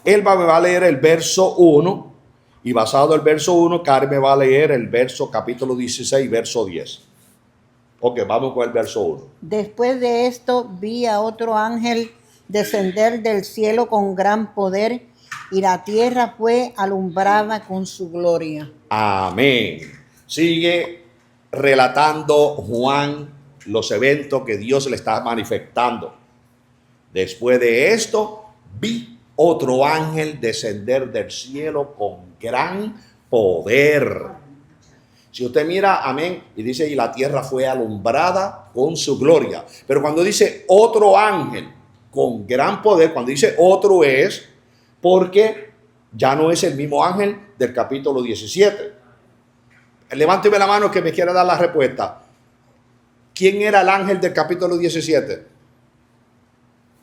Elba me va a leer el verso 1 y basado en el verso 1, Karen me va a leer el verso capítulo 16, verso 10. Ok, vamos con el verso 1. Después de esto vi a otro ángel descender del cielo con gran poder y la tierra fue alumbrada con su gloria. Amén. Sigue relatando Juan los eventos que Dios le está manifestando. Después de esto, vi otro ángel descender del cielo con gran poder. Si usted mira, amén, y dice, y la tierra fue alumbrada con su gloria. Pero cuando dice otro ángel con gran poder, cuando dice otro es porque ya no es el mismo ángel del capítulo 17. Levánteme la mano que me quiera dar la respuesta. ¿Quién era el ángel del capítulo 17?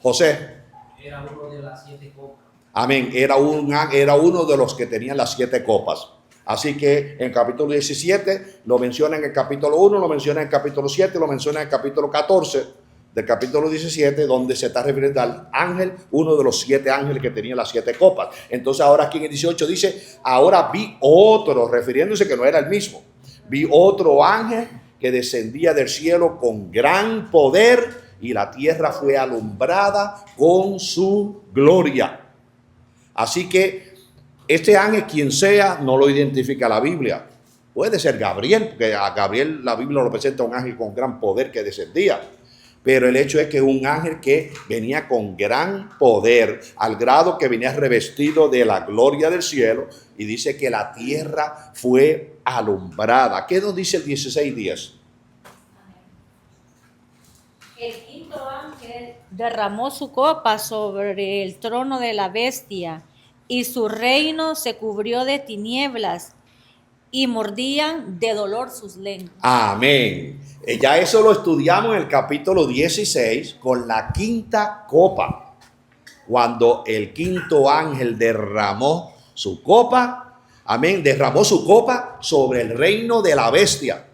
José. Era uno de las 7 copas. Amén. Era uno de los que tenían las 7 copas. Así que en el capítulo 17 lo menciona en el capítulo 1, lo menciona en el capítulo 7, lo menciona en el capítulo 14 del capítulo 17, donde se está refiriendo al ángel, uno de los 7 ángeles que tenía las 7 copas. Entonces ahora aquí en el 18 dice, ahora vi otro, refiriéndose que no era el mismo. Vi otro ángel que descendía del cielo con gran poder y la tierra fue alumbrada con su gloria. Así que este ángel, quien sea, no lo identifica la Biblia. Puede ser Gabriel, porque a Gabriel la Biblia lo presenta un ángel con gran poder que descendía. Pero el hecho es que es un ángel que venía con gran poder, al grado que venía revestido de la gloria del cielo, y dice que la tierra fue alumbrada. ¿Qué nos dice el 16:10? El quinto ángel derramó su copa sobre el trono de la bestia, y su reino se cubrió de tinieblas, y mordían de dolor sus lenguas. Amén. Ya eso lo estudiamos en el capítulo 16 con la quinta copa. Cuando el quinto ángel derramó su copa, amén, derramó su copa sobre el reino de la bestia.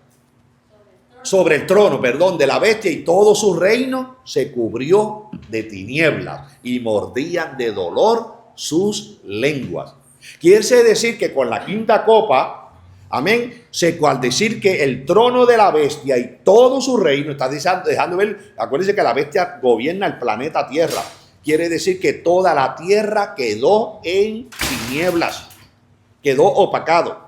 Sobre el trono, perdón, de la bestia, y todo su reino se cubrió de tinieblas y mordían de dolor sus lenguas. Quiere decir que con la quinta copa, amén, al decir que el trono de la bestia y todo su reino, está dejando ver, acuérdense que la bestia gobierna el planeta Tierra. Quiere decir que toda la tierra quedó en tinieblas, quedó opacado.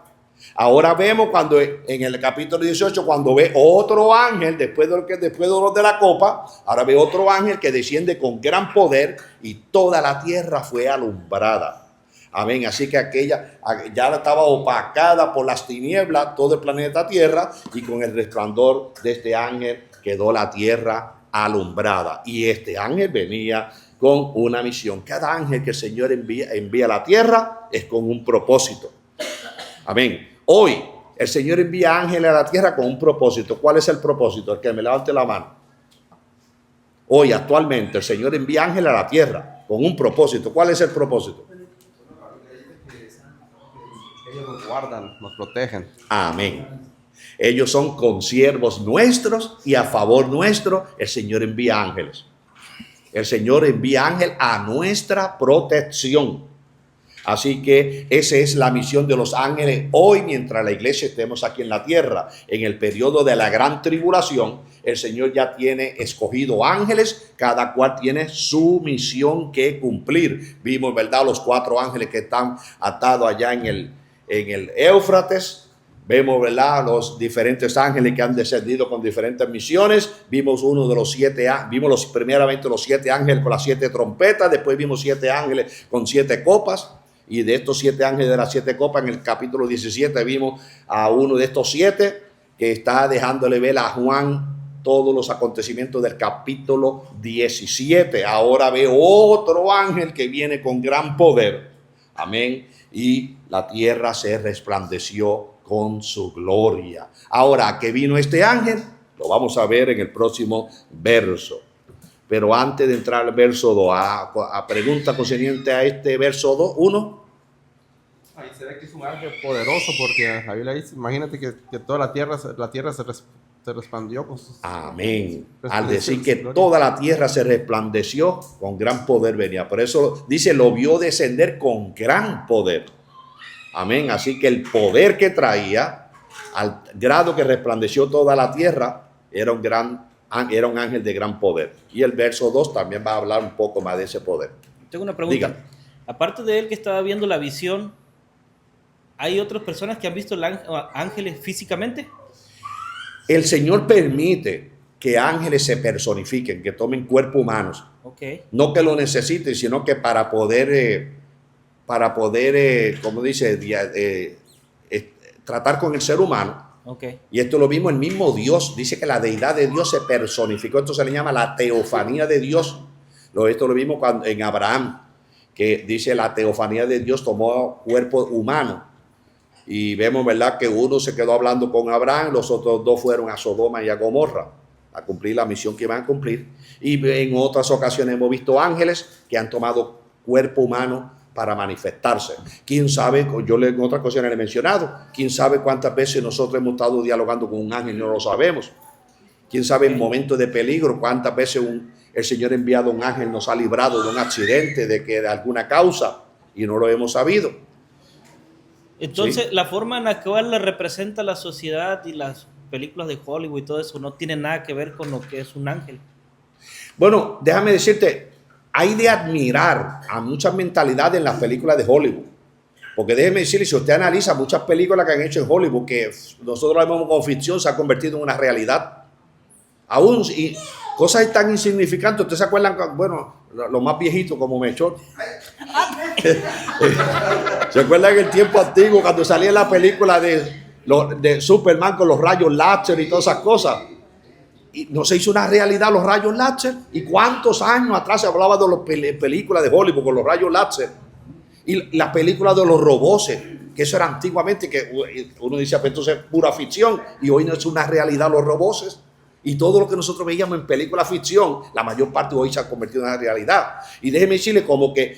Ahora vemos cuando en el capítulo 18, cuando ve otro ángel, después de los de la copa, ahora ve otro ángel que desciende con gran poder y toda la tierra fue alumbrada. Amén. Así que aquella ya estaba opacada por las tinieblas, todo el planeta Tierra, y con el resplandor de este ángel quedó la tierra alumbrada. Y este ángel venía con una misión. Cada ángel que el Señor envía a la tierra es con un propósito. Amén. Hoy el Señor envía ángeles a la tierra con un propósito. ¿Cuál es el propósito? El que me levante la mano. Hoy actualmente el Señor envía ángeles a la tierra con un propósito. ¿Cuál es el propósito? Ellos nos guardan, nos protegen. Amén. Ellos son consiervos nuestros y a favor nuestro el Señor envía ángeles. El Señor envía ángeles a nuestra protección. Así que esa es la misión de los ángeles hoy, mientras la iglesia estemos aquí en la tierra. En el periodo de la gran tribulación, el Señor ya tiene escogido ángeles, cada cual tiene su misión que cumplir. Vimos, ¿verdad?, los 4 ángeles que están atados allá en el Éufrates. Vemos, ¿verdad?, los diferentes ángeles que han descendido con diferentes misiones. Vimos uno de los 7, vimos primeramente los 7 ángeles con las 7 trompetas. Después vimos 7 ángeles con 7 copas. Y de estos 7 ángeles de las 7 copas, en el capítulo 17 vimos a uno de estos 7 que está dejándole ver a Juan todos los acontecimientos del capítulo 17. Ahora ve otro ángel que viene con gran poder. Amén. Y la tierra se resplandeció con su gloria. Ahora, ¿a qué vino este ángel? Lo vamos a ver en el próximo verso. Pero antes de entrar al verso 2, a pregunta concerniente a este verso 2, 1. Ahí se ve que es un ángel poderoso, porque la Biblia dice, imagínate que toda la tierra se se resplandeció con sus... Amén. Al decir que toda la tierra se resplandeció, con gran poder venía. Por eso dice, lo vio descender con gran poder. Amén. Así que el poder que traía, al grado que resplandeció toda la tierra, era un ángel de gran poder. Y el verso 2 también va a hablar un poco más de ese poder. Tengo una pregunta. Diga. Aparte de él que estaba viendo la visión, ¿hay otras personas que han visto ángeles físicamente? El Señor permite que ángeles se personifiquen, que tomen cuerpo humanos. Okay. No que lo necesiten, sino que para poder, como dice, tratar con el ser humano. Okay. Y esto lo vimos, el mismo Dios dice que la deidad de Dios se personificó. Esto se le llama la teofanía de Dios. Esto lo vimos en Abraham, que dice la teofanía de Dios tomó cuerpo humano. Y vemos, ¿verdad?, que uno se quedó hablando con Abraham, los otros dos fueron a Sodoma y a Gomorra a cumplir la misión que iban a cumplir. Y en otras ocasiones hemos visto ángeles que han tomado cuerpo humano para manifestarse. ¿Quién sabe? Yo en otras ocasiones le he mencionado, ¿quién sabe cuántas veces nosotros hemos estado dialogando con un ángel y no lo sabemos? ¿Quién sabe en momentos de peligro cuántas veces el Señor ha enviado un ángel, nos ha librado de un accidente, de alguna causa, y no lo hemos sabido? Entonces, Sí. la forma en la cual le representa la sociedad y las películas de Hollywood y todo eso no tiene nada que ver con lo que es un ángel. Bueno, déjame decirte, hay de admirar a muchas mentalidades en las películas de Hollywood. Porque déjeme decirle, si usted analiza muchas películas que han hecho en Hollywood, que nosotros la vemos como ficción, se ha convertido en una realidad. Aún y cosas tan insignificantes. ¿Ustedes se acuerdan? Bueno, los más viejitos como Melchor. ¿Se acuerdan en el tiempo antiguo cuando salía la película de Superman con los rayos láser y todas esas cosas? Y no se hizo una realidad los rayos láser. ¿Y cuántos años atrás se hablaba de las películas de Hollywood con los rayos láser? Y las películas de los robots, que eso era antiguamente, que uno dice, pues entonces es pura ficción. Y hoy no es una realidad los robots. Y todo lo que nosotros veíamos en película ficción, la mayor parte hoy se ha convertido en una realidad. Y déjeme decirle como que,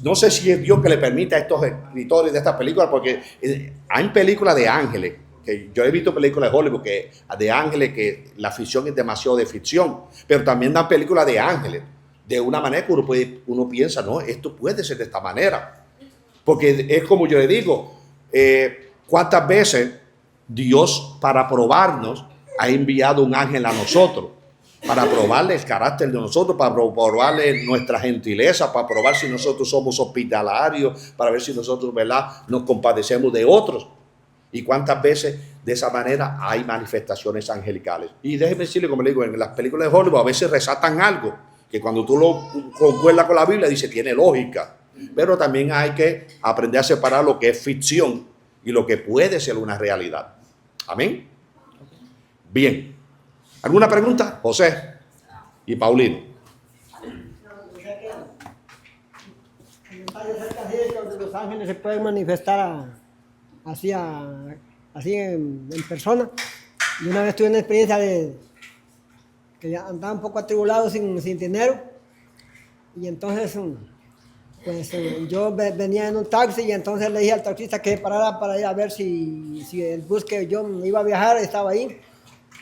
no sé si es Dios que le permite a estos escritores de estas películas, porque hay películas de ángeles, que yo he visto películas de Hollywood de ángeles que la ficción es demasiado de ficción, pero también dan películas de ángeles, de una manera que uno piensa, no, esto puede ser de esta manera. Porque es como yo le digo, ¿cuántas veces Dios para probarnos ha enviado un ángel a nosotros? Para probarle el carácter de nosotros, para probarle nuestra gentileza, para probar si nosotros somos hospitalarios, para ver si nosotros, ¿verdad?, nos compadecemos de otros. Y cuántas veces de esa manera hay manifestaciones angelicales. Y déjeme decirle, como le digo, en las películas de Hollywood a veces resaltan algo que cuando tú lo concuerdas con la Biblia dice tiene lógica. Pero también hay que aprender a separar lo que es ficción y lo que puede ser una realidad. Amén. Bien. ¿Alguna pregunta? José y Paulino. Los ángeles se pueden manifestar así en persona. Y una vez tuve una experiencia de que andaba un poco atribulado sin dinero. Y entonces pues yo venía en un taxi y entonces le dije al taxista que parara para ir a ver si el bus que yo iba a viajar estaba ahí.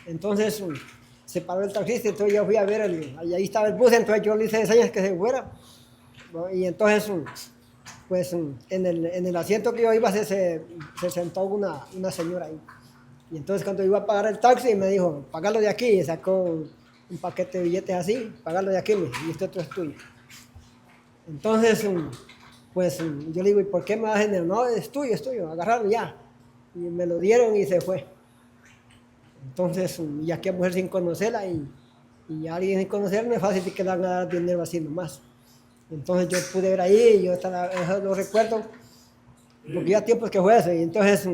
Entonces se paró el taxista, entonces yo fui a ver, ahí estaba el bus, entonces yo le hice señas que se fuera. Y entonces, pues en el asiento que yo iba se sentó una señora ahí. Y entonces cuando iba a pagar el taxi me dijo, págalo de aquí, y sacó un paquete de billetes así, págalo de aquí, y este otro es tuyo. Entonces, pues yo le digo, ¿y por qué me das dinero? No, es tuyo, agarrarlo ya. Y me lo dieron y se fue. Entonces, y aquella mujer sin conocerla y a alguien sin conocerla no es fácil que le van a dar dinero así nomás. Entonces yo pude ver ahí y yo lo recuerdo, porque ya tiempos que fue eso. Y entonces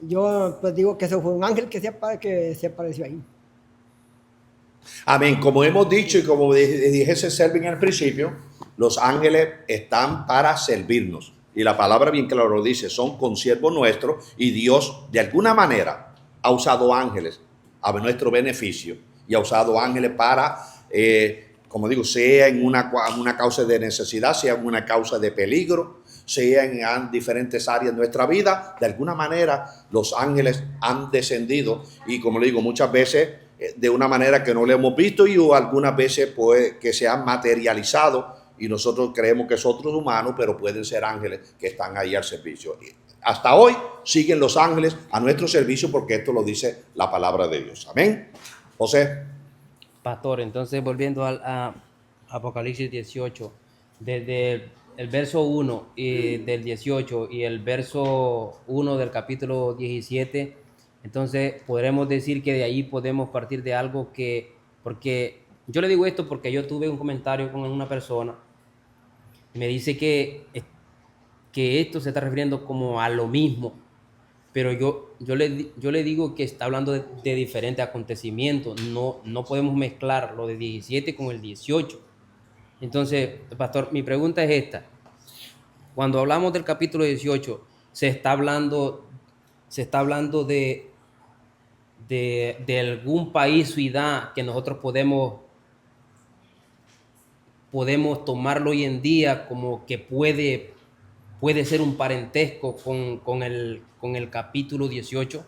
yo pues digo que eso fue un ángel que se apareció ahí. Amén. Como hemos dicho y como dije ese serving en el principio, los ángeles están para servirnos. Y la palabra bien claro lo dice, son consiervos nuestros y Dios de alguna manera ha usado ángeles a nuestro beneficio y ha usado ángeles para, como digo, sea en una causa de necesidad, sea en una causa de peligro, sea en diferentes áreas de nuestra vida, de alguna manera los ángeles han descendido y como le digo, muchas veces de una manera que no le hemos visto y o algunas veces pues, que se han materializado y nosotros creemos que es otros humanos, pero pueden ser ángeles que están ahí al servicio. Hasta hoy siguen los ángeles a nuestro servicio porque esto lo dice la palabra de Dios. Amén. José. Pastor, entonces volviendo a Apocalipsis 18, desde el verso 1 y del 18 y el verso 1 del capítulo 17, entonces podremos decir que de ahí podemos partir de algo que, porque yo le digo esto porque yo tuve un comentario con una persona, me dice que esto se está refiriendo como a lo mismo, pero yo le digo que está hablando de diferentes acontecimientos, no podemos mezclar lo de 17 con el 18. Entonces, pastor, mi pregunta es esta. Cuando hablamos del capítulo 18, se está hablando de algún país, ciudad que nosotros podemos tomarlo hoy en día como que puede ser un parentesco con el capítulo 18.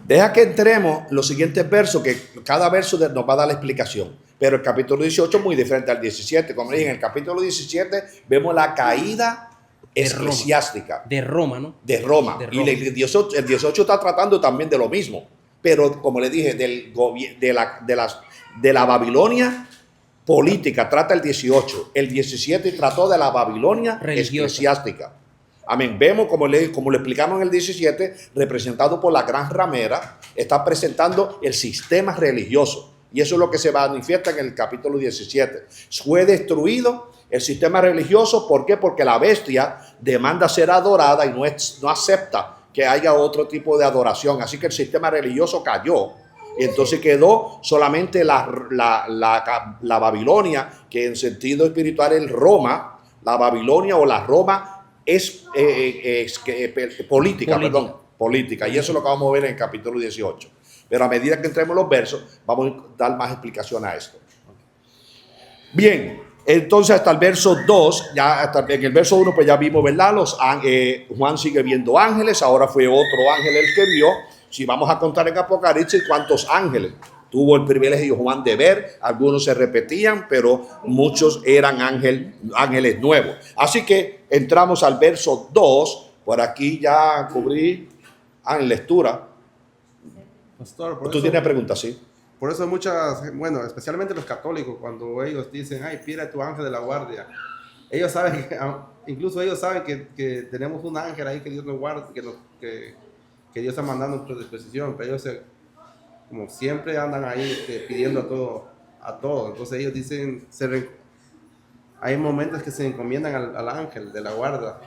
Deja que entremos los siguientes versos, que cada verso nos va a dar la explicación. Pero el capítulo 18 es muy diferente al 17. Como dije, en el capítulo 17 vemos la caída eclesiástica. De Roma, ¿no? De Roma. Y el 18 está tratando también de lo mismo. Pero como le dije, de la Babilonia política trata el 18. El 17 trató de la Babilonia religiosa, eclesiástica. Amén. Vemos, como lo explicamos en el 17, representado por la gran ramera, está presentando el sistema religioso. Y eso es lo que se manifiesta en el capítulo 17. Fue destruido el sistema religioso. ¿Por qué? Porque la bestia demanda ser adorada y no acepta que haya otro tipo de adoración. Así que el sistema religioso cayó. Y entonces quedó solamente la Babilonia, que en sentido espiritual es Roma. La Babilonia o la Roma es política. Y eso es lo que vamos a ver en el capítulo 18. Pero a medida que entremos en los versos, vamos a dar más explicación a esto. Bien, entonces hasta el verso 2, ya hasta en el verso 1 pues ya vimos, ¿verdad? Juan sigue viendo ángeles, ahora fue otro ángel el que vio. Si vamos a contar en Apocalipsis cuántos ángeles tuvo el privilegio Juan de ver, algunos se repetían, pero muchos eran ángeles nuevos. Así que entramos al verso 2, por aquí ya cubrí en lectura. Pastor, ¿Tú tienes preguntas? Sí. Por eso muchas, bueno, especialmente los católicos, cuando ellos dicen, ay, pide tu ángel de la guardia, ellos saben, incluso ellos saben que tenemos un ángel ahí que Dios nos guarda, que Dios está mandando nuestra disposición, pero ellos como siempre andan ahí pidiendo a todo. Entonces ellos dicen, hay momentos que se encomiendan al ángel de la guarda.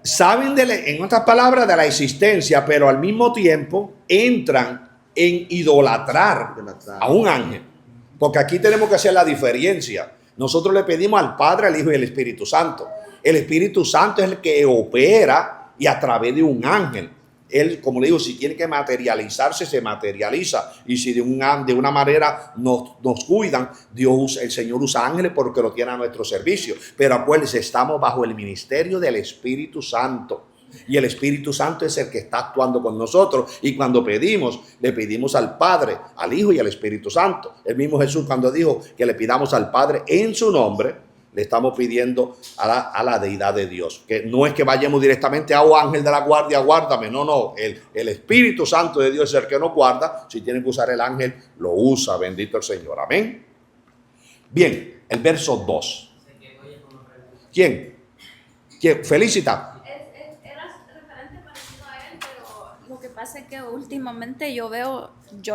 Saben en otras palabras de la existencia, pero al mismo tiempo entran en idolatrar a un ángel, porque aquí tenemos que hacer la diferencia. Nosotros le pedimos al Padre, al Hijo y al Espíritu Santo. El Espíritu Santo es el que opera y a través de un ángel. Él, como le digo, si tiene que materializarse, se materializa. Y si de una manera nos cuidan, el Señor usa ángeles porque lo tiene a nuestro servicio. Pero acuérdense, estamos bajo el ministerio del Espíritu Santo. Y el Espíritu Santo es el que está actuando con nosotros. Y cuando pedimos, le pedimos al Padre, al Hijo y al Espíritu Santo. El mismo Jesús cuando dijo que le pidamos al Padre en su nombre, le estamos pidiendo a la deidad de Dios. Que no es que vayamos directamente a ángel de la guardia, guárdame. No. El Espíritu Santo de Dios es el que nos guarda. Si tienen que usar el ángel, lo usa. Bendito el Señor. Amén. Bien, el verso 2. ¿Quién? Felicita. Era referente parecido a él, pero lo que pasa es que últimamente yo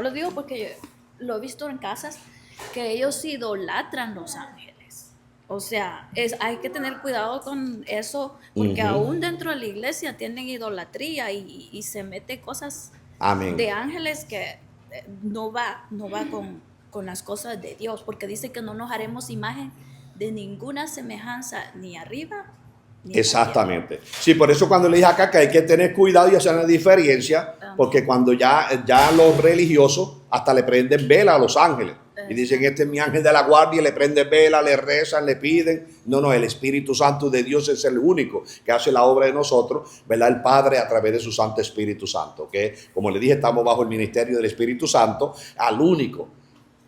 lo digo porque lo he visto en casas, que ellos idolatran los ángeles. O sea, hay que tener cuidado con eso, porque aún dentro de la iglesia tienen idolatría y se mete cosas de ángeles que no va con las cosas de Dios, porque dice que no nos haremos imagen de ninguna semejanza ni arriba ni exactamente. Sí, por eso cuando le dije acá que hay que tener cuidado y hacer una diferencia, porque cuando ya los religiosos hasta le prenden vela a los ángeles. Y dicen, este es mi ángel de la guardia, le prende vela, le rezan, le piden. No, el Espíritu Santo de Dios es el único que hace la obra de nosotros, ¿verdad? El Padre a través de su Santo Espíritu Santo, que como le dije, estamos bajo el ministerio del Espíritu Santo, al único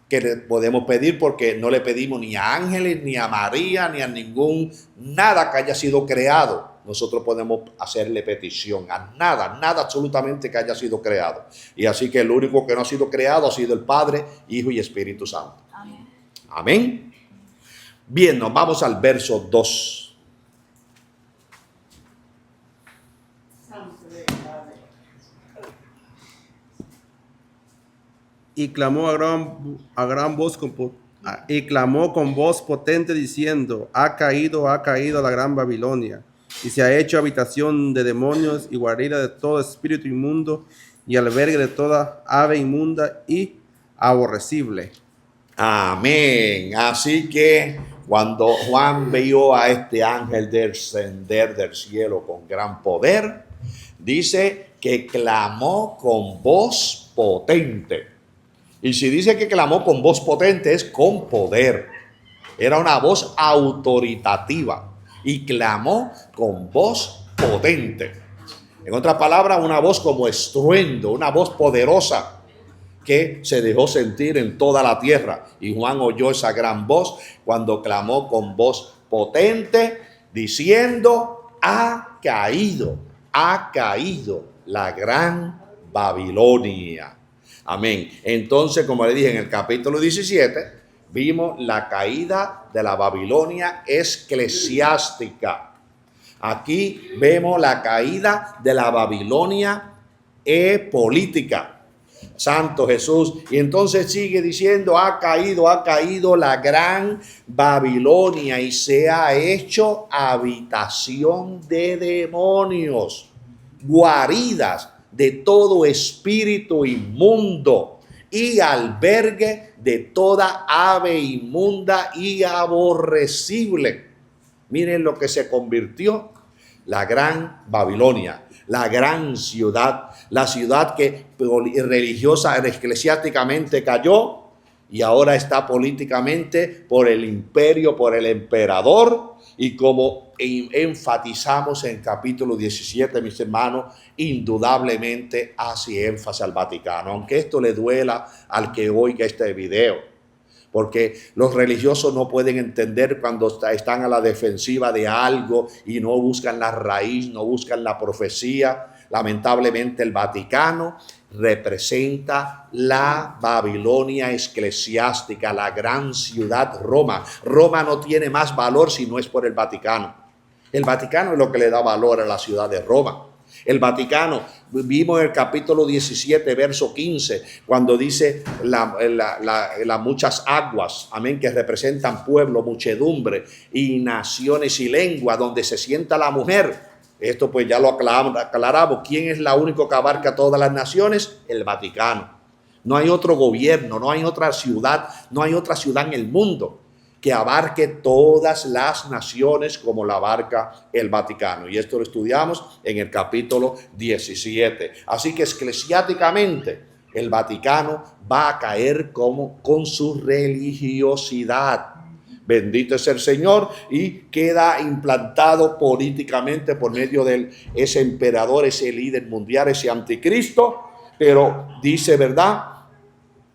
que le podemos pedir, porque no le pedimos ni a ángeles, ni a María, ni a nada que haya sido creado. Nosotros podemos hacerle petición a nada absolutamente que haya sido creado. Y así que el único que no ha sido creado ha sido el Padre, Hijo y Espíritu Santo. Amén. Amén. Bien, nos vamos al verso 2. Y clamó a gran voz y clamó con voz potente diciendo: ha caído la gran Babilonia, y se ha hecho habitación de demonios y guarida de todo espíritu inmundo y albergue de toda ave inmunda y aborrecible. Amén. Así que cuando Juan vio a este ángel descender del cielo con gran poder, dice que clamó con voz potente. Y si dice que clamó con voz potente, es con poder. Era una voz autoritativa. Y clamó con voz potente. En otras palabras, una voz como estruendo, una voz poderosa que se dejó sentir en toda la tierra. Y Juan oyó esa gran voz cuando clamó con voz potente, diciendo: ha caído la gran Babilonia. Amén. Entonces, como le dije en el capítulo 17, vimos la caída de la Babilonia eclesiástica. Aquí vemos la caída de la Babilonia política. Santo Jesús. Y entonces sigue diciendo: ha caído la gran Babilonia y se ha hecho habitación de demonios, guaridas de todo espíritu inmundo y albergue de toda ave inmunda y aborrecible. Miren lo que se convirtió la gran Babilonia, la gran ciudad, la ciudad que religiosa, eclesiásticamente cayó y ahora está políticamente por el imperio, por el emperador. Y como enfatizamos en capítulo 17, mis hermanos, indudablemente hace énfasis al Vaticano, aunque esto le duela al que oiga este video, porque los religiosos no pueden entender cuando están a la defensiva de algo y no buscan la raíz, no buscan la profecía. Lamentablemente el Vaticano representa la Babilonia eclesiástica, la gran ciudad Roma. Roma no tiene más valor si no es por el Vaticano. El Vaticano es lo que le da valor a la ciudad de Roma. El Vaticano, vimos en el capítulo 17, verso 15, cuando dice las muchas aguas, amén, que representan pueblo, muchedumbre y naciones y lengua, donde se sienta la mujer. Esto pues ya lo aclaramos. ¿Quién es la única que abarca todas las naciones? El Vaticano. No hay otro gobierno, no hay otra ciudad en el mundo que abarque todas las naciones como la abarca el Vaticano. Y esto lo estudiamos en el capítulo 17. Así que eclesiásticamente el Vaticano va a caer con su religiosidad. Bendito es el Señor, y queda implantado políticamente por medio de ese emperador, ese líder mundial, ese anticristo. Pero dice, ¿verdad?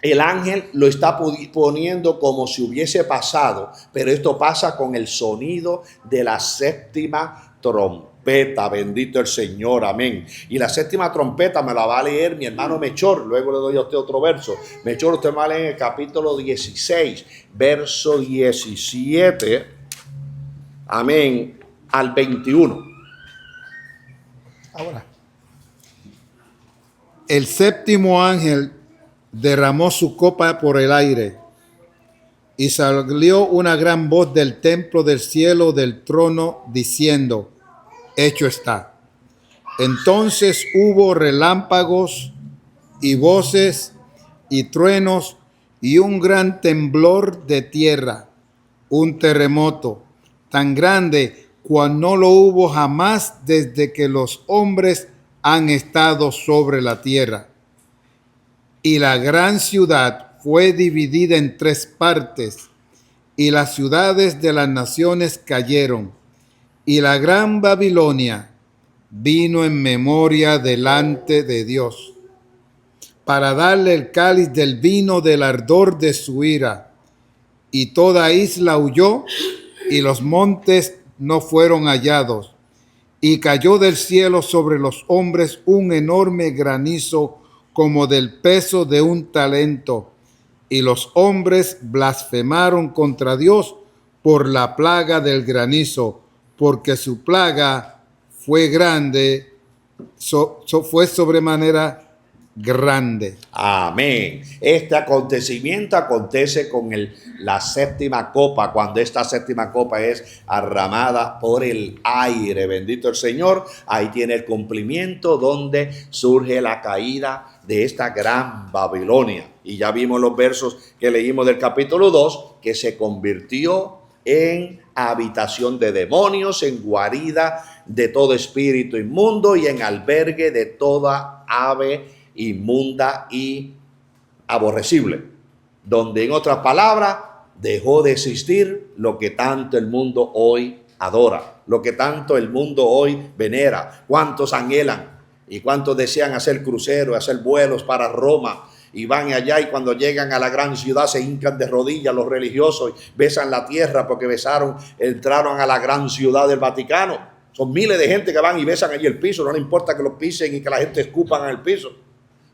El ángel lo está poniendo como si hubiese pasado, pero esto pasa con el sonido de la séptima trompeta. Bendito el Señor, amén. Y la séptima trompeta me la va a leer mi hermano Melchor. Luego le doy a usted otro verso. Melchor, usted me va a leer en el capítulo 16, verso 17, amén, al 21. Ahora, el séptimo ángel derramó su copa por el aire, y salió una gran voz del templo del cielo del trono diciendo: hecho está. Entonces hubo relámpagos y voces y truenos y un gran temblor de tierra, un terremoto tan grande cual no lo hubo jamás desde que los hombres han estado sobre la tierra. Y la gran ciudad fue dividida en 3 partes, y las ciudades de las naciones cayeron, y la gran Babilonia vino en memoria delante de Dios, para darle el cáliz del vino del ardor de su ira. Y toda isla huyó, y los montes no fueron hallados. Y cayó del cielo sobre los hombres un enorme granizo, como del peso de un talento. Y los hombres blasfemaron contra Dios por la plaga del granizo, porque su plaga fue grande, fue sobremanera grande. Amén. Este acontecimiento acontece con la séptima copa, cuando esta séptima copa es derramada por el aire. Bendito el Señor. Ahí tiene el cumplimiento donde surge la caída de esta gran Babilonia. Y ya vimos los versos que leímos del capítulo 2, que se convirtió en habitación de demonios, en guarida de todo espíritu inmundo y en albergue de toda ave inmunda y aborrecible, donde en otras palabras dejó de existir lo que tanto el mundo hoy adora, lo que tanto el mundo hoy venera. ¿Cuántos anhelan y cuántos desean hacer cruceros, hacer vuelos para Roma? Y van allá, y cuando llegan a la gran ciudad se hincan de rodillas los religiosos y besan la tierra porque entraron a la gran ciudad del Vaticano. Son miles de gente que van y besan allí el piso, no les importa que lo pisen y que la gente escupan en el piso.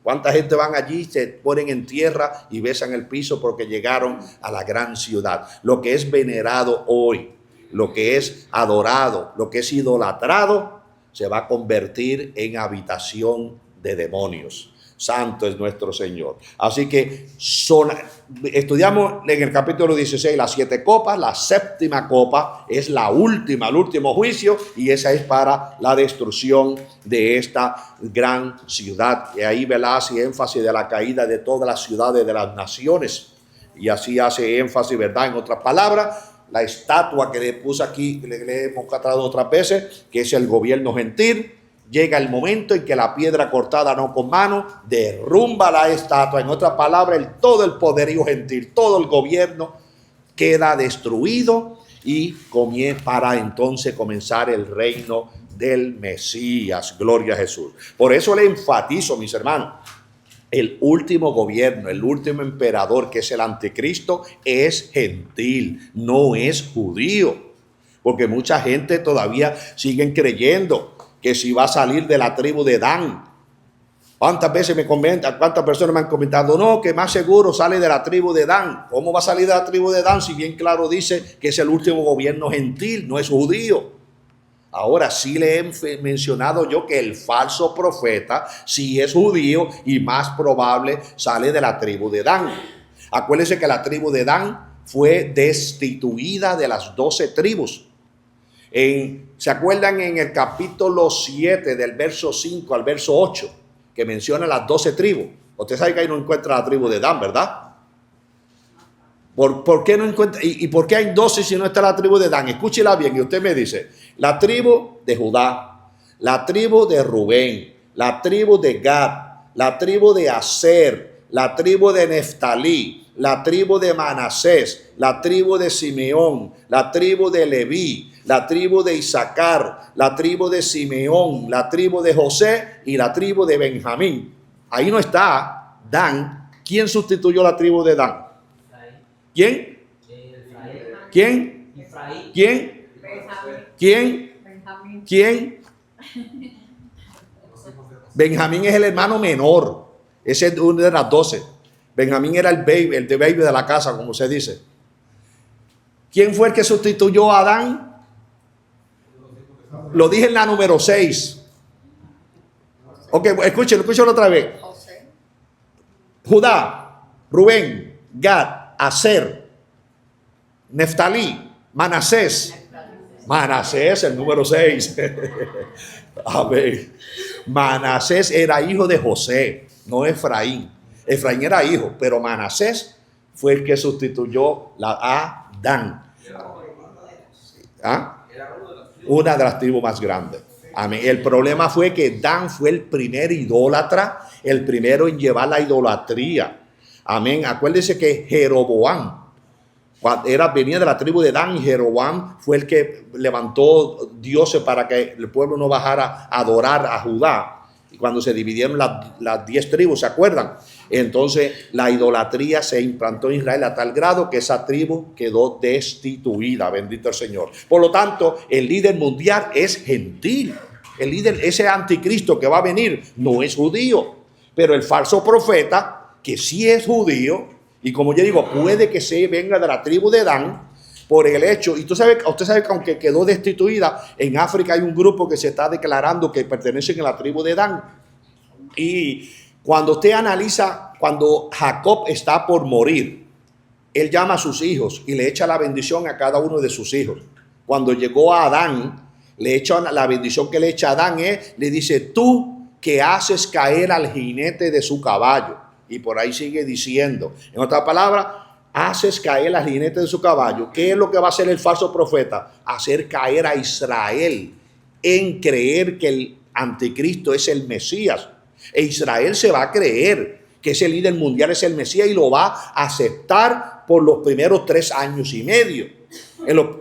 ¿Cuánta gente van allí, se ponen en tierra y besan el piso porque llegaron a la gran ciudad? Lo que es venerado hoy, lo que es adorado, lo que es idolatrado, se va a convertir en habitación de demonios. Santo es nuestro Señor. Así que estudiamos en el capítulo 16 las 7 copas. La séptima copa es la última, el último juicio, y esa es para la destrucción de esta gran ciudad. Y ahí hace énfasis de la caída de todas las ciudades de las naciones. Y así hace énfasis, ¿verdad? En otras palabras, la estatua que le puse aquí, que le hemos tratado otras veces, que es el gobierno gentil. Llega el momento en que la piedra cortada no con mano derrumba la estatua. En otras palabras, todo el poderío gentil, todo el gobierno queda destruido y para entonces comenzar el reino del Mesías. Gloria a Jesús. Por eso le enfatizo, mis hermanos, el último gobierno, el último emperador, que es el anticristo, es gentil, no es judío. Porque mucha gente todavía siguen creyendo que si va a salir de la tribu de Dan. ¿Cuántas veces cuántas personas me han comentado, no, que más seguro sale de la tribu de Dan? ¿Cómo va a salir de la tribu de Dan si bien claro dice que es el último gobierno gentil, no es judío? Ahora sí le he mencionado yo que el falso profeta sí es judío y más probable sale de la tribu de Dan. Acuérdense que la tribu de Dan fue destituida de las 12 tribus. ¿Se acuerdan en el capítulo 7 del verso 5 al verso 8 que menciona las 12 tribus? Usted sabe que ahí no encuentra la tribu de Dan, ¿verdad? ¿Por qué no encuentra? ¿Y por qué hay 12 si no está la tribu de Dan? Escúchela bien y usted me dice, la tribu de Judá, la tribu de Rubén, la tribu de Gad, la tribu de Aser, la tribu de Neftalí, la tribu de Manasés, la tribu de Simeón, la tribu de Leví, la tribu de Isaacar, la tribu de Simeón, la tribu de José y la tribu de Benjamín. Ahí no está Dan. ¿Quién sustituyó la tribu de Dan? ¿Quién? ¿Quién? ¿Quién? ¿Quién? ¿Quién? Benjamín es el hermano menor. Ese es uno de las 12. Benjamín era el baby de la casa, como se dice. ¿Quién fue el que sustituyó a Adán? Lo dije en la número 6. Ok, escúchenlo otra vez. Judá, Rubén, Gad, Aser, Neftalí, Manasés. Manasés, el número 6. Amén. Manasés era hijo de José, no Efraín. Efraín era hijo, pero Manasés fue el que sustituyó a Dan. ¿Ah? Una de las tribus más grandes. Amén. El problema fue que Dan fue el primer idólatra, el primero en llevar la idolatría Amén. Acuérdense que Jeroboam venía de la tribu de Dan, y Jeroboam fue el que levantó dioses para que el pueblo no bajara a adorar a Judá. Y cuando se dividieron las 10 tribus, ¿se acuerdan? Entonces la idolatría se implantó en Israel a tal grado que esa tribu quedó destituida. Bendito el Señor. Por lo tanto, el líder mundial es gentil. El líder, ese anticristo que va a venir, no es judío. Pero el falso profeta, que sí es judío, y como yo digo, puede que se venga de la tribu de Dan, por el hecho, y usted sabe que aunque quedó destituida, en África hay un grupo que se está declarando que pertenecen a la tribu de Dan. Y cuando usted analiza, cuando Jacob está por morir, él llama a sus hijos y le echa la bendición a cada uno de sus hijos. Cuando llegó a Adán, le echa la bendición que le echa a Adán, le dice, tú que haces caer al jinete de su caballo. Y por ahí sigue diciendo, en otra palabra, haces caer al jinete de su caballo. ¿Qué es lo que va a hacer el falso profeta? Hacer caer a Israel en creer que el anticristo es el Mesías. E Israel se va a creer que ese líder mundial es el Mesías y lo va a aceptar por los primeros 3 años y medio.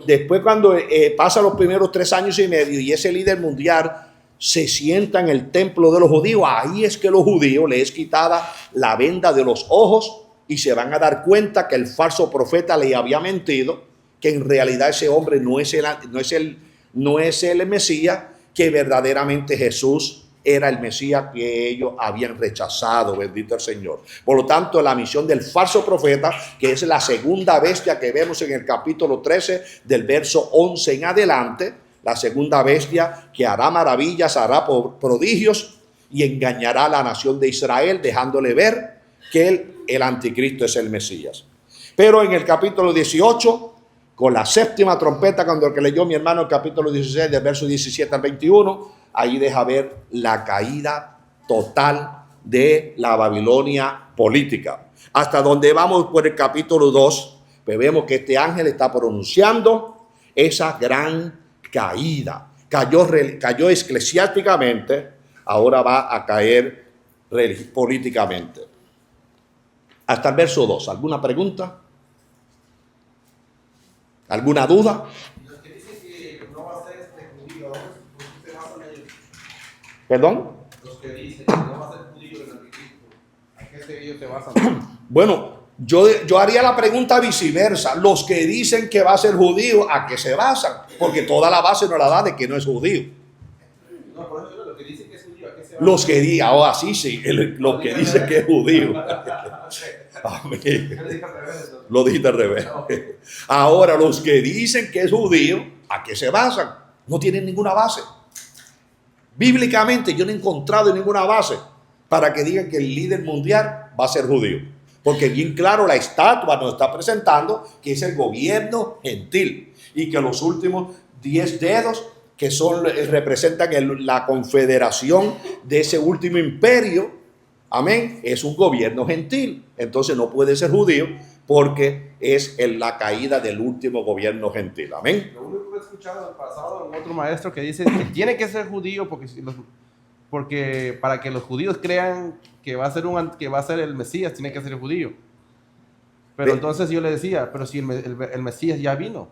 Después, cuando pasa los primeros 3 años y medio y ese líder mundial se sienta en el templo de los judíos, ahí es que los judíos les es quitada la venda de los ojos y se van a dar cuenta que el falso profeta le había mentido, que en realidad ese hombre no es el Mesías, que verdaderamente Jesús era el Mesías que ellos habían rechazado. Bendito el Señor. Por lo tanto, la misión del falso profeta, que es la segunda bestia que vemos en el capítulo 13 del verso 11 en adelante, la segunda bestia que hará maravillas, hará prodigios y engañará a la nación de Israel, dejándole ver que el anticristo es el Mesías. Pero en el capítulo 18, con la séptima trompeta, cuando el que leyó mi hermano el capítulo 16 del verso 17 al 21, ahí deja ver la caída total de la Babilonia política. Hasta donde vamos por el capítulo 2, pues vemos que este ángel está pronunciando esa gran caída. Cayó eclesiásticamente, ahora va a caer políticamente. Hasta el verso 2. ¿Alguna pregunta? ¿Alguna duda? Los que dicen que no va a ser judío, ¿por qué se basan ellos? ¿Perdón? Los que dicen que no va a ser judío el anticristo, ¿a qué ellos se basan? Bueno, yo haría la pregunta viceversa. Los que dicen que va a ser judío, ¿a qué se basan? Porque toda la base no la da de que no es judío. No, por eso los que dicen que es judío, ¿a qué se basan? Los que digan, ahora sí, los que dicen que es judío. Amén. Lo dijiste al revés. Ahora, los que dicen que es judío, ¿a qué se basan? No tienen ninguna base. Bíblicamente yo no he encontrado ninguna base para que digan que el líder mundial va a ser judío. Porque bien claro la estatua nos está presentando que es el gobierno gentil y que los últimos 10 dedos que representan la confederación de ese último imperio, amén, es un gobierno gentil. Entonces no puede ser judío porque es la caída del último gobierno gentil. Amén. Lo único que he escuchado en el pasado en otro maestro que dice que tiene que ser judío porque para que los judíos crean que va a ser el Mesías, tiene que ser judío. Pero entonces yo le decía, pero si el Mesías ya vino.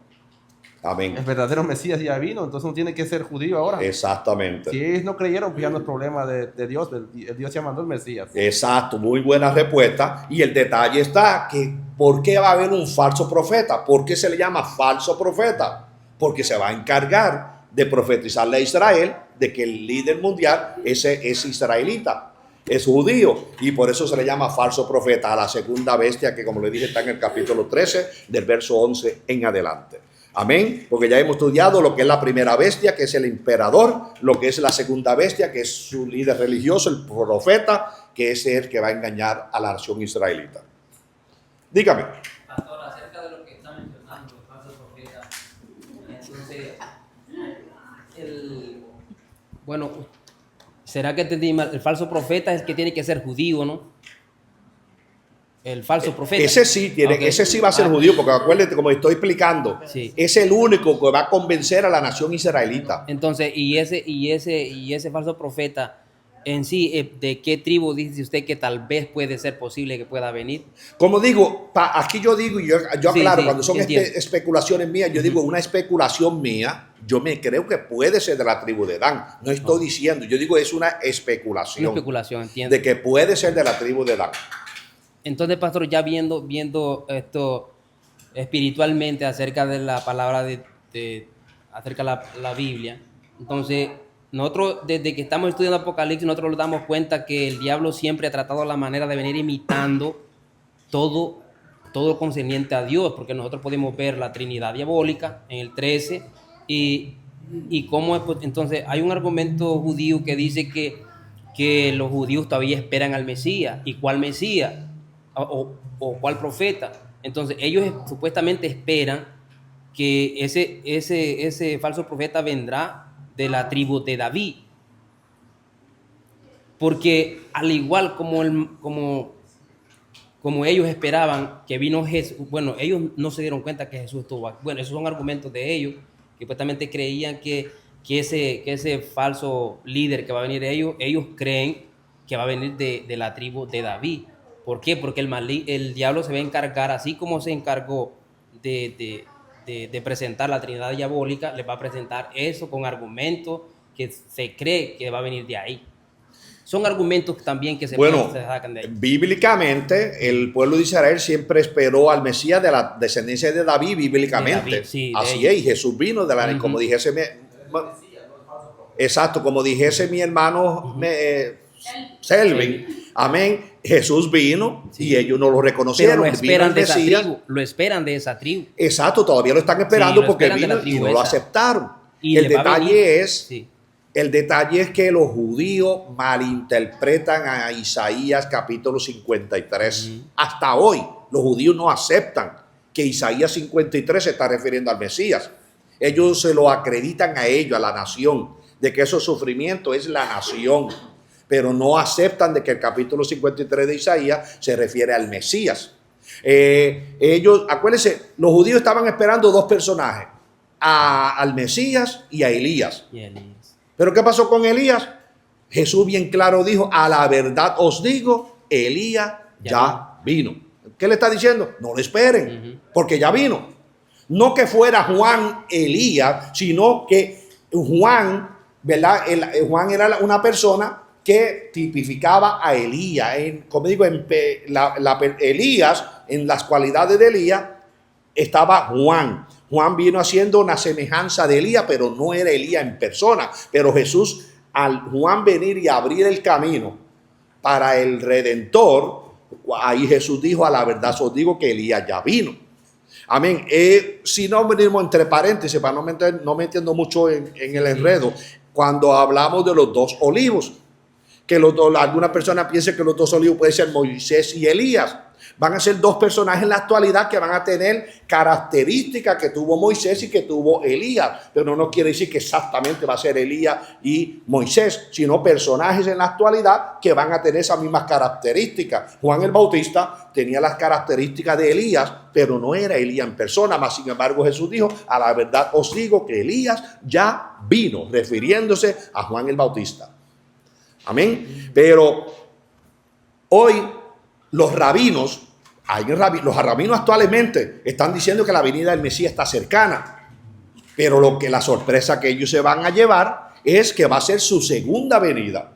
Amén. El verdadero Mesías ya vino, entonces no tiene que ser judío ahora. Exactamente. Si ellos no creyeron, pues ya no es problema de Dios. Dios ya mandó el Mesías. Exacto, muy buena respuesta. Y el detalle está que ¿por qué va a haber un falso profeta? ¿Por qué se le llama falso profeta? Porque se va a encargar de profetizarle a Israel de que el líder mundial es israelita, es judío, y por eso se le llama falso profeta a la segunda bestia que, como le dije, está en el capítulo 13 del verso 11 en adelante. Amén, porque ya hemos estudiado lo que es la primera bestia, que es el emperador, lo que es la segunda bestia, que es su líder religioso, el profeta, que es el que va a engañar a la nación israelita. Dígame. Pastor, acerca de lo que está mencionando el falso profeta, entonces, Bueno, ¿será que entendí mal? El falso profeta es el que tiene que ser judío, ¿no? El falso profeta. Ese sí va a ser judío, porque acuérdate, como estoy explicando, sí, es el único que va a convencer a la nación israelita. Entonces, y ese falso profeta en sí, ¿de qué tribu dice usted que tal vez puede ser posible que pueda venir? Como digo, aquí yo digo, y yo Sí, aclaro, sí, cuando son entiendo. especulaciones mías, yo digo una especulación mía, yo me creo que puede ser de la tribu de Dan. No estoy diciendo, yo digo es una especulación. Una especulación, entiendo. De que puede ser de la tribu de Dan. Entonces, pastor, ya viendo esto espiritualmente acerca de la palabra acerca de la Biblia, entonces nosotros desde que estamos estudiando Apocalipsis, nosotros nos damos cuenta que el diablo siempre ha tratado la manera de venir imitando todo concerniente a Dios, porque nosotros podemos ver la Trinidad diabólica en el 13 y cómo pues, entonces hay un argumento judío que dice que los judíos todavía esperan al Mesías. ¿Y cuál Mesías? O cuál profeta. Entonces ellos supuestamente esperan que ese falso profeta vendrá de la tribu de David, porque al igual como ellos esperaban que vino Jesús, bueno, ellos no se dieron cuenta que Jesús estuvo aquí. Bueno, esos son argumentos de ellos, que supuestamente creían que ese falso líder que va a venir ellos creen que va a venir de la tribu de David. ¿Por qué? Porque el diablo se va a encargar, así como se encargó de presentar la Trinidad diabólica, le va a presentar eso con argumentos que se cree que va a venir de ahí. Son argumentos también que se sacan de ahí. Bíblicamente, el pueblo de Israel siempre esperó al Mesías de la descendencia de David, bíblicamente. De David, sí, así es, y Jesús vino de la, como dijese exacto, como dijese mi hermano Selvin, amén, Jesús vino y ellos no lo reconocieron. Pero lo esperan de esa tribu. Exacto, todavía lo están esperando porque vino y no lo aceptaron. Y el detalle es que los judíos malinterpretan a Isaías capítulo 53. Hasta hoy los judíos no aceptan que Isaías 53 se está refiriendo al Mesías. Ellos se lo acreditan a ellos, a la nación, de que esos sufrimientos es la nación, pero no aceptan de que el capítulo 53 de Isaías se refiere al Mesías. Ellos, acuérdense, los judíos estaban esperando dos personajes, al Mesías y a Elías. Pero ¿qué pasó con Elías? Jesús bien claro dijo, a la verdad os digo, Elías ya vino. ¿Qué le está diciendo? No lo esperen, porque ya vino. No que fuera Juan Elías, sino que Juan, ¿verdad? Juan era una persona que tipificaba a Elías. Como digo, Elías, en las cualidades de Elías, estaba Juan. Juan vino haciendo una semejanza de Elías, pero no era Elías en persona. Pero Jesús, al Juan venir y abrir el camino para el Redentor, ahí Jesús dijo, a la verdad os digo que Elías ya vino. Amén. Si no venimos entre paréntesis, para no me entiendo mucho en el enredo, cuando hablamos de los dos olivos, que alguna persona piensa que los dos olivos pueden ser Moisés y Elías. Van a ser dos personajes en la actualidad que van a tener características que tuvo Moisés y que tuvo Elías. Pero no quiere decir que exactamente va a ser Elías y Moisés, sino personajes en la actualidad que van a tener esas mismas características. Juan el Bautista tenía las características de Elías, pero no era Elías en persona. Mas, sin embargo, Jesús dijo, a la verdad os digo que Elías ya vino, refiriéndose a Juan el Bautista. Amén. Pero hoy los rabinos actualmente están diciendo que la venida del Mesías está cercana. Pero la sorpresa que ellos se van a llevar es que va a ser su segunda venida.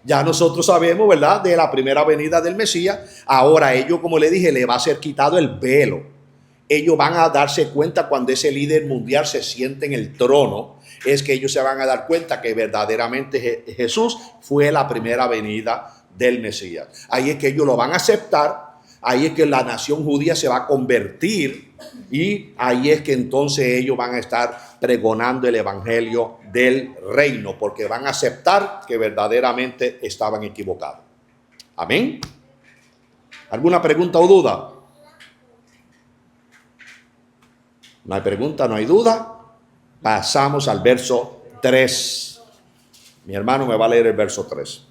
Ya nosotros sabemos, ¿verdad?, de la primera venida del Mesías. Ahora ellos, como le dije, le va a ser quitado el velo. Ellos van a darse cuenta cuando ese líder mundial se siente en el trono. Es que ellos se van a dar cuenta que verdaderamente Jesús fue la primera venida del Mesías. Ahí es que ellos lo van a aceptar, ahí es que la nación judía se va a convertir y ahí es que entonces ellos van a estar pregonando el evangelio del reino, porque van a aceptar que verdaderamente estaban equivocados. Amén. ¿Alguna pregunta o duda? No hay pregunta, no hay duda. Pasamos al verso 3. Mi hermano me va a leer el verso 3.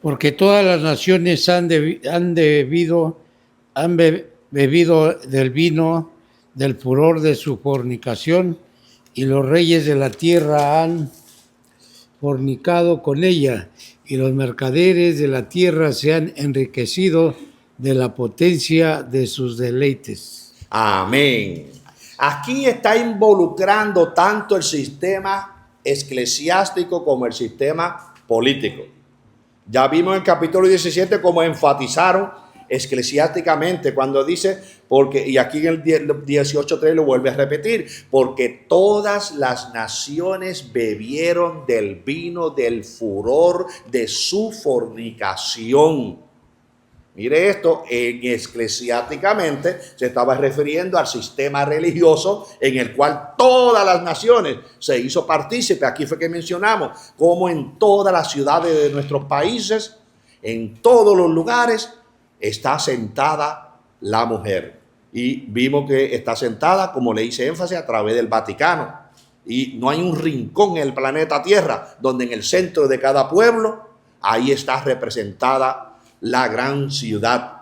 Porque todas las naciones han bebido del vino del furor de su fornicación, y los reyes de la tierra han fornicado con ella, y los mercaderes de la tierra se han enriquecido de la potencia de sus deleites. Amén. Aquí está involucrando tanto el sistema eclesiástico como el sistema político. Ya vimos en el capítulo 17 cómo enfatizaron eclesiásticamente cuando dice, porque, y aquí en el 18:3 lo vuelve a repetir, porque todas las naciones bebieron del vino del furor de su fornicación. Mire esto, eclesiásticamente se estaba refiriendo al sistema religioso en el cual todas las naciones se hizo partícipe. Aquí fue que mencionamos cómo en todas las ciudades de nuestros países, en todos los lugares, está sentada la mujer. Y vimos que está sentada, como le hice énfasis, a través del Vaticano. Y no hay un rincón en el planeta Tierra donde en el centro de cada pueblo, ahí está representada la gran ciudad.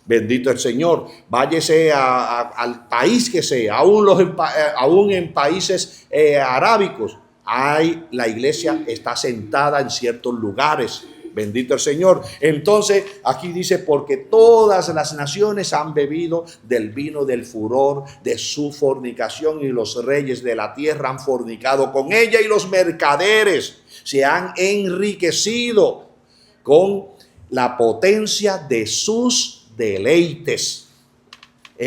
Bendito el Señor. Váyese al país que sea, aún en países arábicos, la iglesia está sentada en ciertos lugares. Bendito el Señor. Entonces aquí dice, porque todas las naciones han bebido del vino del furor de su fornicación, y los reyes de la tierra han fornicado con ella, y los mercaderes se han enriquecido con la potencia de sus deleites.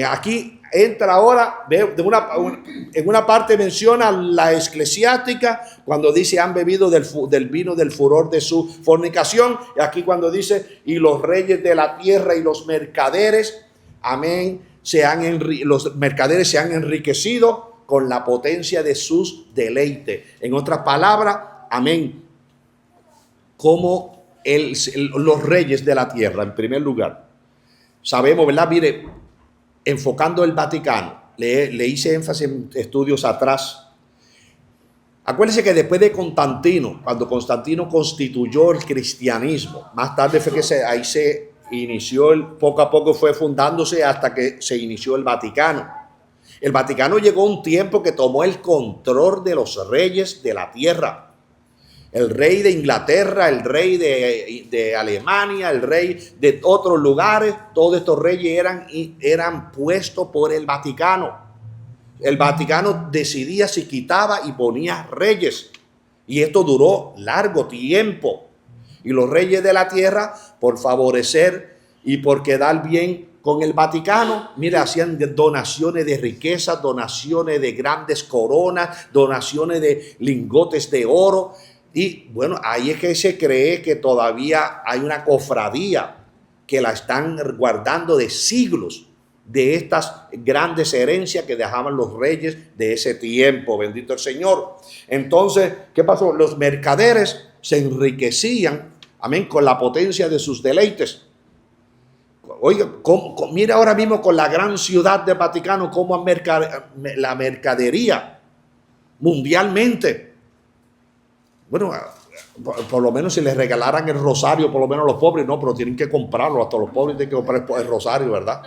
Aquí entra ahora, en una parte menciona la eclesiástica, cuando dice han bebido del vino del furor de su fornicación. Y aquí cuando dice, y los reyes de la tierra y los mercaderes, amén, los mercaderes se han enriquecido con la potencia de sus deleites. En otras palabras, amén, como los reyes de la tierra, en primer lugar. Sabemos, ¿verdad? Mire, enfocando el Vaticano, le hice énfasis en estudios atrás. Acuérdense que después de Constantino, cuando Constantino constituyó el cristianismo, más tarde fue que ahí se inició, poco a poco fue fundándose hasta que se inició el Vaticano. El Vaticano llegó a un tiempo que tomó el control de los reyes de la tierra. El rey de Inglaterra, el rey de Alemania, el rey de otros lugares, todos estos reyes eran puestos por el Vaticano. El Vaticano decidía si quitaba y ponía reyes. Y esto duró largo tiempo. Y los reyes de la tierra, por favorecer y por quedar bien con el Vaticano, mira, hacían donaciones de riquezas, donaciones de grandes coronas, donaciones de lingotes de oro. Y bueno, ahí es que se cree que todavía hay una cofradía que la están guardando de siglos, de estas grandes herencias que dejaban los reyes de ese tiempo. Bendito el Señor. Entonces, ¿qué pasó? Los mercaderes se enriquecían, amén, con la potencia de sus deleites. Oiga, mira ahora mismo con la gran ciudad de Vaticano cómo la mercadería mundialmente. Bueno, por lo menos si les regalaran el rosario, por lo menos los pobres, no, pero tienen que comprarlo, hasta los pobres tienen que comprar el rosario, ¿verdad?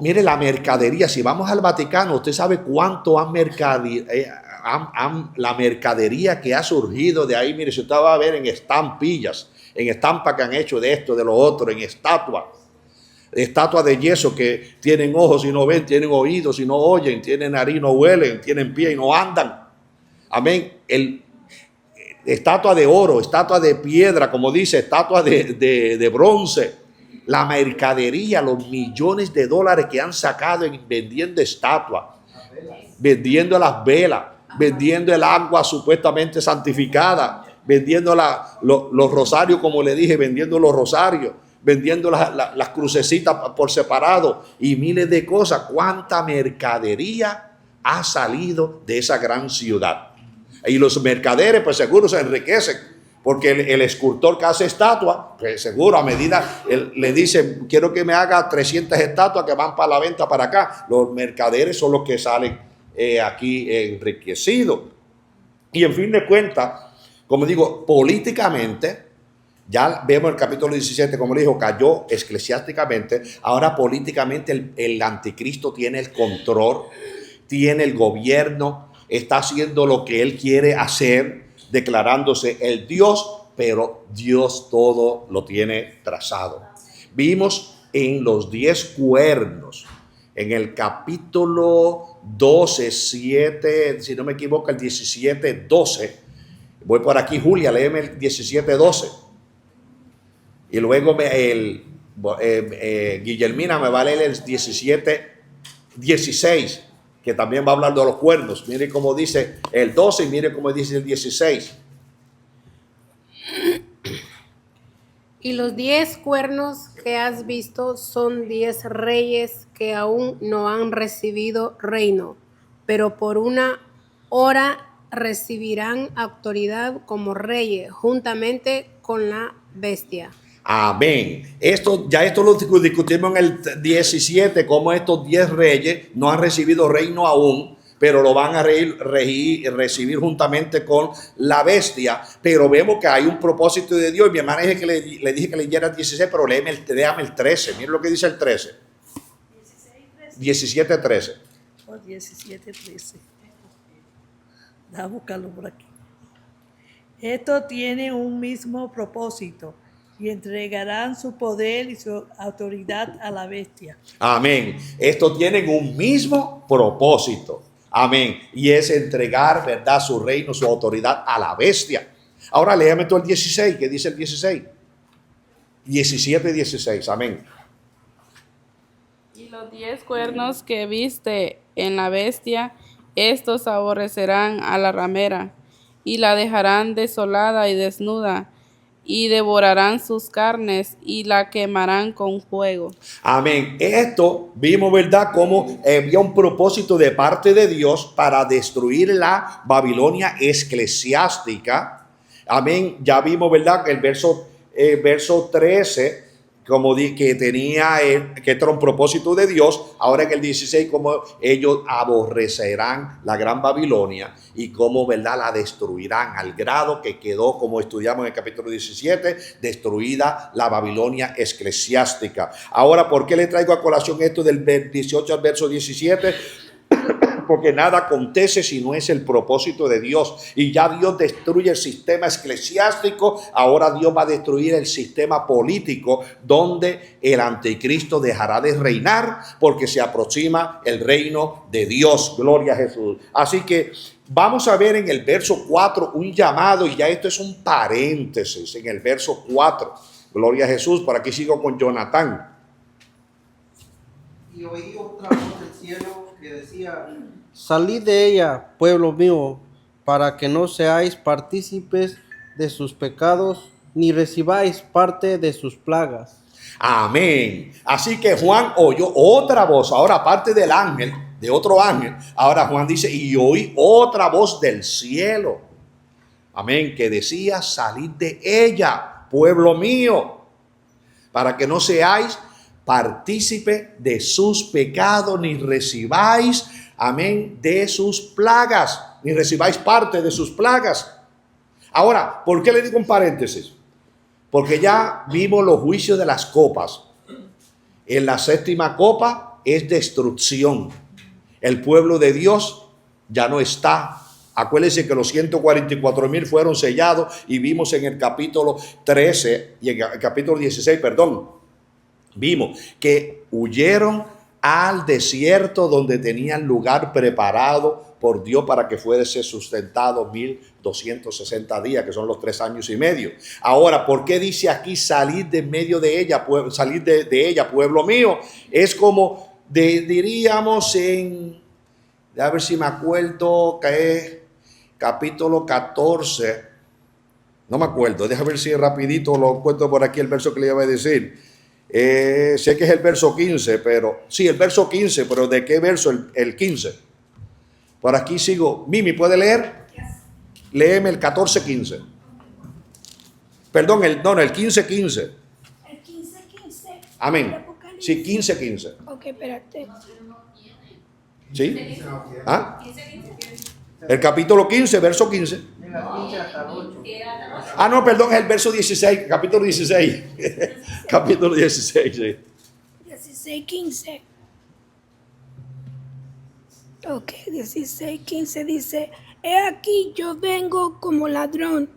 Mire la mercadería, si vamos al Vaticano, usted sabe cuánto la mercadería que ha surgido de ahí. Mire, si usted va a ver en estampillas, en estampas que han hecho de esto, de lo otro, en estatuas de yeso que tienen ojos y no ven, tienen oídos y no oyen, tienen nariz y no huelen, tienen pie y no andan. Amén. Estatua de oro, estatua de piedra, como dice, estatua de bronce. La mercadería, los millones de dólares que han sacado vendiendo estatuas, vendiendo las velas, vendiendo el agua supuestamente santificada, vendiendo los rosarios, como le dije, vendiendo los rosarios, vendiendo las crucecitas por separado y miles de cosas. ¿Cuánta mercadería ha salido de esa gran ciudad? Y los mercaderes, pues seguro se enriquecen, porque el escultor que hace estatuas, pues seguro a medida, le dice, quiero que me haga 300 estatuas que van para la venta para acá. Los mercaderes son los que salen aquí enriquecidos. Y en fin de cuentas, como digo, políticamente, Ya vemos el capítulo 17, como le dijo, cayó eclesiásticamente. Ahora políticamente el anticristo tiene el control, tiene el gobierno, está haciendo lo que él quiere hacer, declarándose el Dios, pero Dios todo lo tiene trazado. Vimos en los 10 cuernos, en el capítulo 12, 7, si no me equivoco, el 17, 12. Voy por aquí, Julia, léeme el 17, 12. Y luego Guillermina me va a leer el 17, 16, que también va a hablar de los cuernos. Mire cómo dice el 12 y mire cómo dice el 16. Y los 10 cuernos que has visto son 10 reyes que aún no han recibido reino, pero por una hora recibirán autoridad como reyes juntamente con la bestia. Amén. Esto lo discutimos en el 17, cómo estos 10 reyes no han recibido reino aún, pero lo van a recibir juntamente con la bestia. Pero vemos que hay un propósito de Dios. Mi hermana dije que le dije que leyera el 16, pero léame el 13. Mira lo que dice el 13. 17, 13. 17, 13. Déjame buscarlo por aquí. Esto tiene un mismo propósito y entregarán su poder y su autoridad a la bestia. Amén. Estos tienen un mismo propósito. Amén. Y es entregar, ¿verdad?, su reino, su autoridad a la bestia. Ahora léame tú el 16, ¿qué dice el 16? 17, 16. Amén. Y los 10 cuernos que viste en la bestia, estos aborrecerán a la ramera y la dejarán desolada y desnuda, y devorarán sus carnes y la quemarán con fuego. Amén. Esto vimos, ¿verdad?, como había un propósito de parte de Dios para destruir la Babilonia eclesiástica. Amén. Ya vimos, ¿verdad?, que el verso 13, como que tenía, que era un propósito de Dios. Ahora en el 16, como ellos aborrecerán la gran Babilonia y cómo, ¿verdad?, la destruirán al grado que quedó, como estudiamos en el capítulo 17, destruida la Babilonia eclesiástica. Ahora, ¿por qué le traigo a colación esto del 18 al verso 17? Porque nada acontece si no es el propósito de Dios. Y ya Dios destruye el sistema eclesiástico, ahora Dios va a destruir el sistema político, donde el anticristo dejará de reinar, porque se aproxima el reino de Dios. Gloria a Jesús. Así que vamos a ver en el verso 4 un llamado, y ya esto es un paréntesis en el verso 4. Gloria a Jesús. Por aquí sigo con Jonathan. Y oí otra voz del cielo que decía: salid de ella, pueblo mío, para que no seáis partícipes de sus pecados, ni recibáis parte de sus plagas. Amén. Así que Juan oyó otra voz, ahora aparte del ángel, de otro ángel, ahora Juan dice, y oí otra voz del cielo. Amén, que decía, salid de ella, pueblo mío, para que no seáis partícipe de sus pecados, ni recibáis, amén, de sus plagas, ni recibáis parte de sus plagas. Ahora, ¿por qué le digo un paréntesis? Porque ya vimos los juicios de las copas. En la 7ª copa es destrucción. El pueblo de Dios ya no está. Acuérdense que los 144,000 fueron sellados, y vimos en el capítulo 13 y en el capítulo 16, vimos que huyeron al desierto, donde tenían lugar preparado por Dios para que fuese sustentado 1260 días, que son los 3 años y medio. Ahora, ¿por qué dice aquí salir de medio de ella, salir de ella, pueblo mío? Es como diríamos a ver si me acuerdo, que es capítulo 14, no me acuerdo, déjame ver si rapidito lo encuentro por aquí, el verso que le iba a decir. Sé que es el verso 15, pero sí, el verso 15, pero ¿de qué verso? El 15. Por aquí sigo. Mimi, ¿puede leer? Léeme el 14:15. Perdón, el 15:15. El 15:15. Amén. Sí, 15:15. Ok, espérate. ¿Sí? ¿Ah? El capítulo 15, verso 15. Ah, no, perdón, es el verso 16, capítulo 16. Capítulo 16, sí. 16, 15. Ok, 16, 15 dice: He aquí yo vengo como ladrón.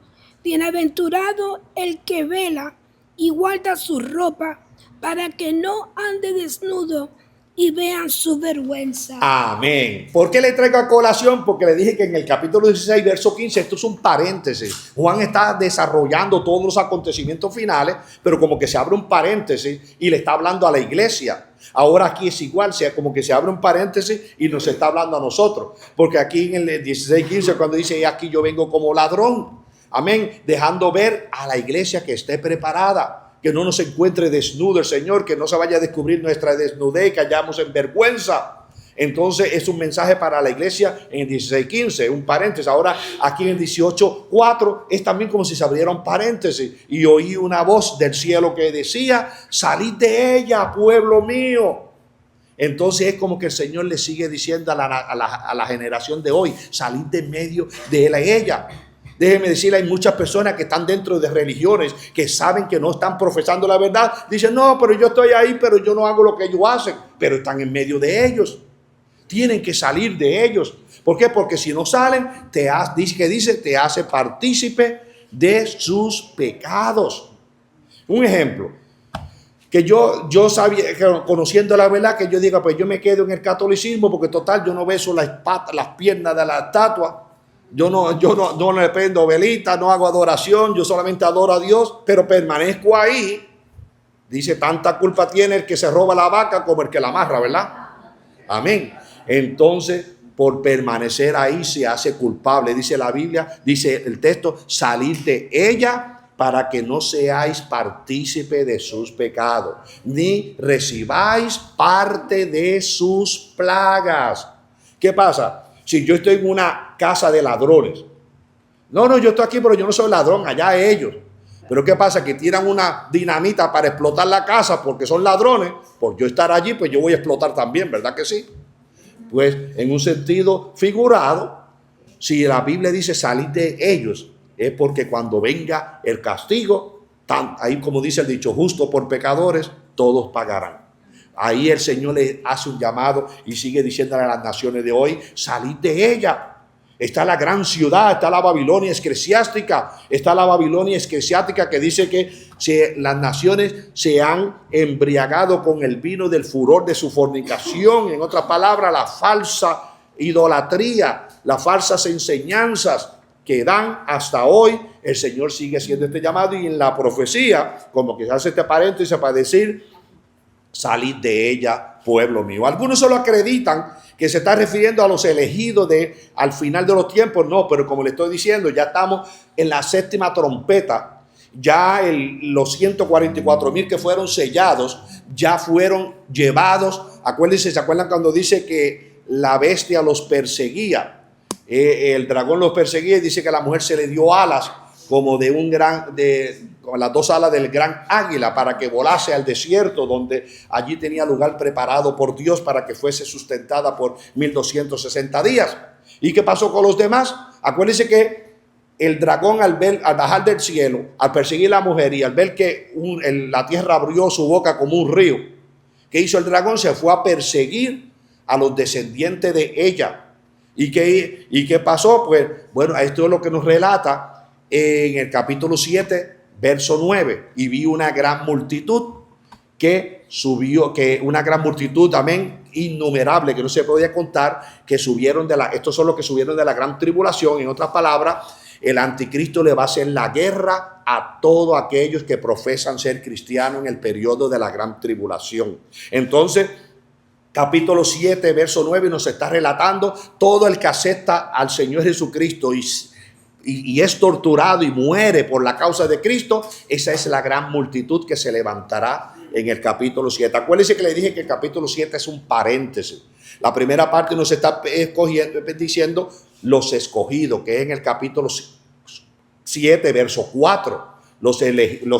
Bienaventurado el que vela y guarda su ropa, para que no ande desnudo y vean su vergüenza. Amén. ¿Por qué le traigo a colación? Porque le dije que en el capítulo 16, verso 15, esto es un paréntesis. Juan está desarrollando todos los acontecimientos finales, pero como que se abre un paréntesis y le está hablando a la iglesia. Ahora aquí es igual, sea como que se abre un paréntesis y nos está hablando a nosotros. Porque aquí en el 16, 15, cuando dice, aquí yo vengo como ladrón. Amén. Dejando ver a la iglesia que esté preparada. Que no nos encuentre desnudo el Señor, que no se vaya a descubrir nuestra desnudez, que hallamos en vergüenza. Entonces es un mensaje para la iglesia en 16:15, un paréntesis. Ahora aquí en 18:4 es también como si se abriera un paréntesis. Y oí una voz del cielo que decía, salid de ella, pueblo mío. Entonces es como que el Señor le sigue diciendo a la generación de hoy, salid de medio de ella. Déjeme decirle, hay muchas personas que están dentro de religiones que saben que no están profesando la verdad. Dicen, no, pero yo estoy ahí, pero yo no hago lo que ellos hacen. Pero están en medio de ellos. Tienen que salir de ellos. ¿Por qué? Porque si no salen, te hace partícipe de sus pecados. Un ejemplo. Que yo sabía, conociendo la verdad, que yo diga, pues yo me quedo en el catolicismo porque total yo no beso las piernas de la estatua. Yo no le prendo velita, no hago adoración, yo solamente adoro a Dios, pero permanezco ahí. Dice, tanta culpa tiene el que se roba la vaca como el que la amarra, ¿verdad? Amén. Entonces, por permanecer ahí se hace culpable. Dice la Biblia, dice el texto, salid de ella para que no seáis partícipe de sus pecados, ni recibáis parte de sus plagas. ¿Qué pasa? Si yo estoy en una casa de ladrones, no, yo estoy aquí, pero yo no soy ladrón, allá ellos. Pero ¿qué pasa? Que tiran una dinamita para explotar la casa porque son ladrones. Por yo estar allí, pues yo voy a explotar también, ¿verdad que sí? Pues en un sentido figurado, si la Biblia dice salir de ellos, es porque cuando venga el castigo, ahí como dice el dicho, justo por pecadores, todos pagarán. Ahí el Señor le hace un llamado y sigue diciéndole a las naciones de hoy, salid de ella. Está la gran ciudad, está la Babilonia eclesiástica, que dice que las naciones se han embriagado con el vino del furor de su fornicación. En otras palabras, la falsa idolatría, las falsas enseñanzas que dan hasta hoy. El Señor sigue haciendo este llamado y en la profecía, como que se hace este paréntesis para decir, salid de ella, pueblo mío. Algunos solo acreditan que se está refiriendo a los elegidos al final de los tiempos. No, pero como le estoy diciendo, ya estamos en la séptima trompeta. Ya los 144,000 que fueron sellados, ya fueron llevados. Acuérdense, ¿se acuerdan cuando dice que la bestia los perseguía? El dragón los perseguía y dice que a la mujer se le dio alas como con las dos alas del gran águila para que volase al desierto, donde allí tenía lugar preparado por Dios para que fuese sustentada por 1260 días. ¿Y qué pasó con los demás? Acuérdense que el dragón al bajar del cielo, al perseguir a la mujer y al ver que la tierra abrió su boca como un río, ¿qué hizo el dragón? Se fue a perseguir a los descendientes de ella. ¿Y qué pasó? Pues bueno, esto es lo que nos relata en el capítulo 7, verso 9. Y vi una gran multitud que subió, también innumerable, que no se podía contar, que subieron estos son los que subieron de la gran tribulación. En otras palabras, el anticristo le va a hacer la guerra a todos aquellos que profesan ser cristianos en el periodo de la gran tribulación. Entonces, capítulo 7, verso 9, nos está relatando todo el que acepta al Señor Jesucristo y es torturado y muere por la causa de Cristo. Esa es la gran multitud que se levantará en el capítulo 7. Acuérdense que le dije que el capítulo 7 es un paréntesis. La primera parte nos está diciendo los escogidos, que es en el capítulo 7, verso 4. Los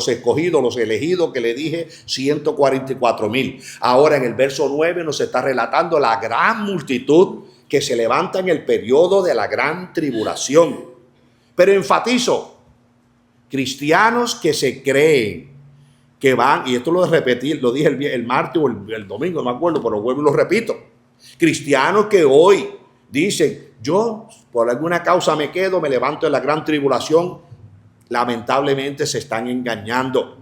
escogidos, los elegidos que le dije, 144,000. Ahora en el verso 9 nos está relatando la gran multitud que se levanta en el periodo de la gran tribulación. Pero enfatizo, cristianos que se creen que van, y esto lo repetí, lo dije el martes o el domingo, no me acuerdo, pero vuelvo y lo repito. Cristianos que hoy dicen, yo por alguna causa me quedo, me levanto en la gran tribulación, lamentablemente se están engañando.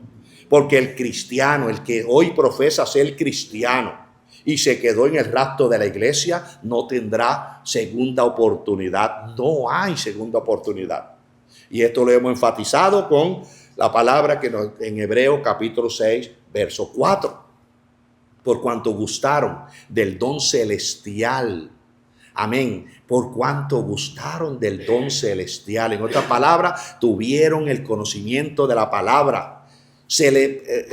Porque el cristiano, el que hoy profesa ser cristiano y se quedó en el rapto de la iglesia, no tendrá segunda oportunidad. No hay segunda oportunidad. Y esto lo hemos enfatizado con la palabra que en Hebreos capítulo 6, verso 4. Por cuanto gustaron del don celestial. Amén. Por cuanto gustaron del don celestial. En otras palabras, tuvieron el conocimiento de la palabra.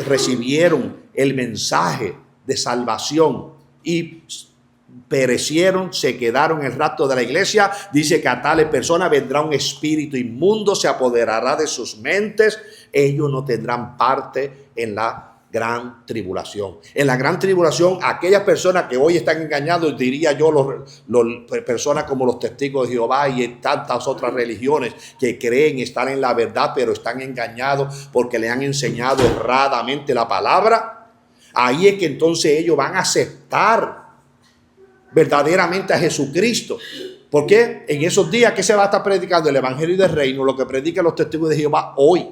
Recibieron el mensaje de salvación y perecieron, se quedaron en el rapto de la iglesia. Dice que a tales personas vendrá un espíritu inmundo, se apoderará de sus mentes. Ellos no tendrán parte en la gran tribulación. En la gran tribulación, aquellas personas que hoy están engañados, diría yo, personas como los testigos de Jehová y en tantas otras religiones que creen estar en la verdad, pero están engañados porque le han enseñado erradamente la palabra. Ahí es que entonces ellos van a aceptar verdaderamente a Jesucristo. Porque en esos días que se va a estar predicando el evangelio del reino, lo que predican los testigos de Jehová hoy.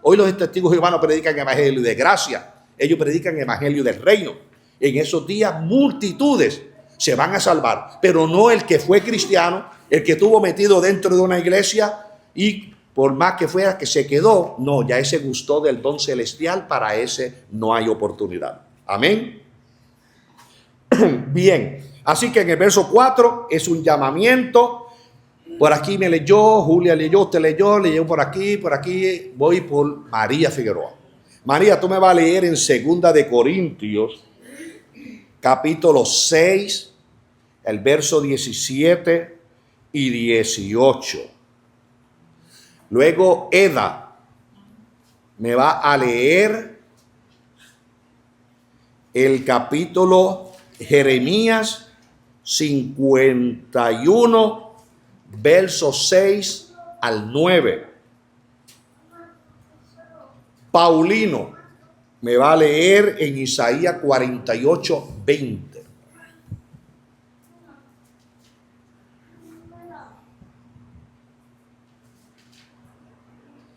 Hoy los testigos de Jehová no predican evangelio de gracia. Ellos predican evangelio del reino. En esos días multitudes se van a salvar, pero no el que fue cristiano, el que estuvo metido dentro de una iglesia y por más que fuera que se quedó, no, ya ese gustó del don celestial, para ese no hay oportunidad. Amén. Bien, así que en el verso 4 es un llamamiento. Por aquí me leyó, Julia leyó, usted leyó por aquí, voy por María Figueroa. María, tú me vas a leer en 2 de Corintios, capítulo 6, el verso 17 y 18. Luego Eda me va a leer el capítulo Jeremías 51, versos 6 al 9. Paulino me va a leer en Isaías 48, 20.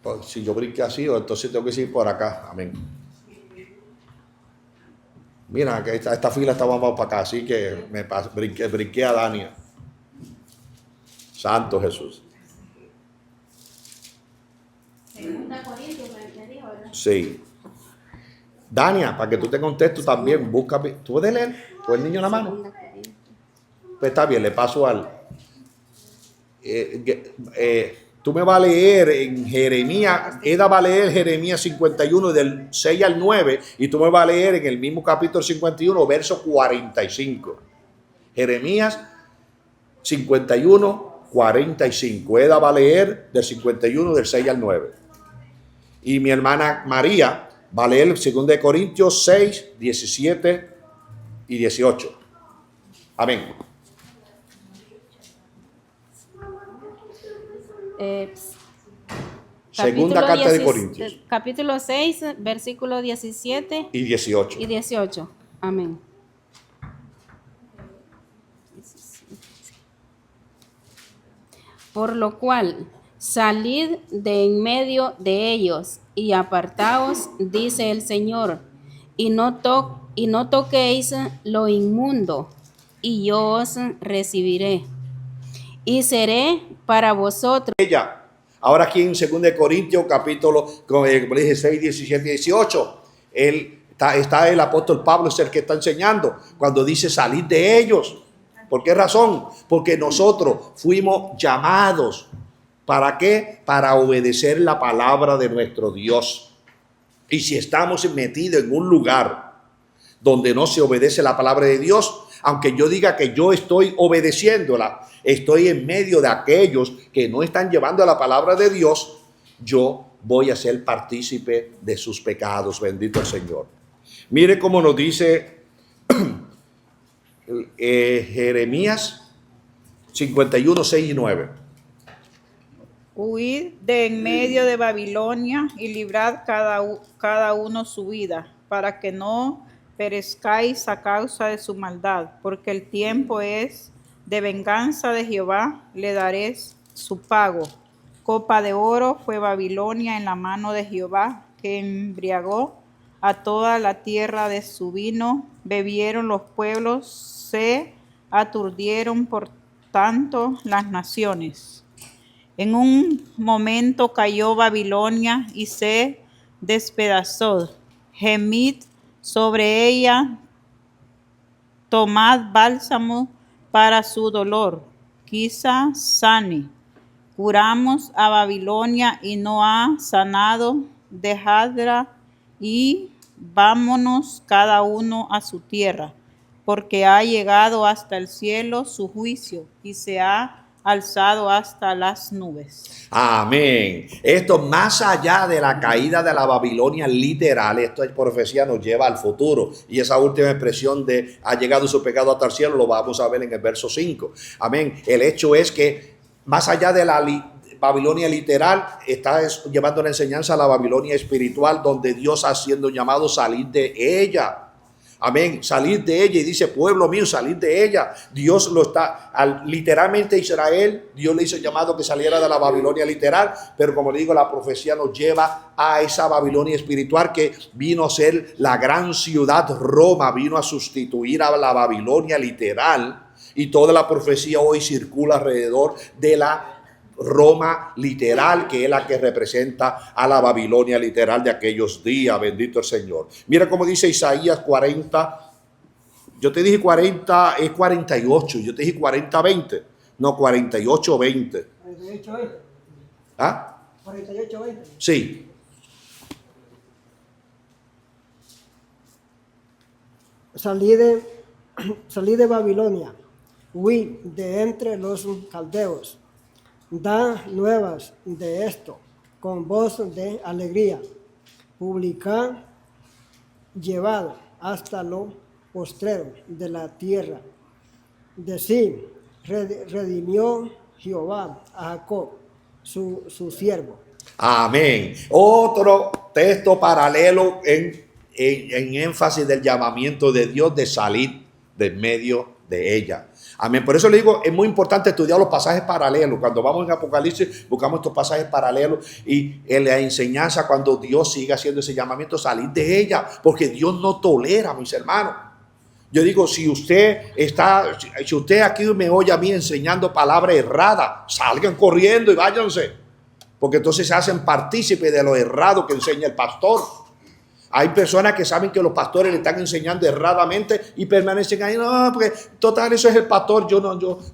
Pues si yo brinqué así, entonces tengo que ir por acá. Amén. Mira, que esta fila estaba más para acá, así que brinqué a Dania. Santo Jesús. 2 Corintios, me dijo, ¿verdad? Sí. Dania, para que tú te contestes también, busca. ¿Tú puedes leer? ¿Con el niño en la mano? Pues está bien, le paso al. Tú me vas a leer en Jeremías, Eda va a leer Jeremías 51 del 6 al 9 y tú me vas a leer en el mismo capítulo 51, verso 45. Jeremías 51, 45. Eda va a leer del 51 del 6 al 9. Y mi hermana María va a leer 2 de Corintios 6, 17 y 18. Amén. Segunda carta de Corintios. Capítulo 6, versículo 17 y 18. Y 18. Amén. Por lo cual, salid de en medio de ellos y apartaos, dice el Señor, y no toquéis lo inmundo, y yo os recibiré, y seré para vosotros. Ella, ahora aquí en 2 de Corintios, capítulo, como le dije, 6, 17 y 18, está el apóstol Pablo, es el que está enseñando, cuando dice salir de ellos. ¿Por qué razón? Porque nosotros fuimos llamados. ¿Para qué? Para obedecer la palabra de nuestro Dios. Y si estamos metidos en un lugar donde no se obedece la palabra de Dios, aunque yo diga que yo estoy obedeciéndola, estoy en medio de aquellos que no están llevando la palabra de Dios, yo voy a ser partícipe de sus pecados. Bendito el Señor. Mire cómo nos dice Jeremías 51, 6 y 9. Huid de en medio de Babilonia y librad cada uno su vida, para que no perezcáis a causa de su maldad, porque el tiempo es de venganza de Jehová, le daréis su pago. Copa de oro fue Babilonia en la mano de Jehová, que embriagó a toda la tierra de su vino. Bebieron los pueblos, se aturdieron por tanto las naciones. En un momento cayó Babilonia y se despedazó. Gemid sobre ella, tomad bálsamo para su dolor, quizá sane. Curamos a Babilonia y no ha sanado. Dejadla y vámonos cada uno a su tierra, porque ha llegado hasta el cielo su juicio y se ha alzado hasta las nubes. Amén. Esto más allá de la caída de la Babilonia literal, esto es profecía, nos lleva al futuro. Y esa última expresión de ha llegado su pecado hasta el cielo lo vamos a ver en el verso 5. Amén. El hecho es que más allá de la Babilonia literal, está llevando la enseñanza a la Babilonia espiritual, donde Dios ha siendo llamado a salir de ella. Amén, salir de ella, y dice, pueblo mío, salir de ella. Dios lo está, literalmente Israel, Dios le hizo llamado que saliera de la Babilonia literal, pero como le digo, la profecía nos lleva a esa Babilonia espiritual que vino a ser la gran ciudad Roma, vino a sustituir a la Babilonia literal, y toda la profecía hoy circula alrededor de la Roma literal, que es la que representa a la Babilonia literal de aquellos días. Bendito el Señor. Mira cómo dice Isaías 40. Yo te dije 40, es 48. Yo te dije 40, 20. No, 48, 20. 48, 20. ¿Ah? 48, 20. Sí. Salí de Babilonia, huí de entre los caldeos. Da nuevas de esto con voz de alegría. Publicar, llevad hasta lo postrero de la tierra. Decir, redimió Jehová a Jacob, su siervo. Amén. Otro texto paralelo en énfasis del llamamiento de Dios de salir de medio de ella. Amén. Por eso le digo, es muy importante estudiar los pasajes paralelos. Cuando vamos en Apocalipsis, buscamos estos pasajes paralelos y en la enseñanza, cuando Dios sigue haciendo ese llamamiento, salir de ella, porque Dios no tolera, mis hermanos. Yo digo, si usted aquí me oye a mí enseñando palabra errada, salgan corriendo y váyanse, porque entonces se hacen partícipes de lo errado que enseña el pastor. Hay personas que saben que los pastores le están enseñando erradamente y permanecen ahí. No, porque total, eso es el pastor.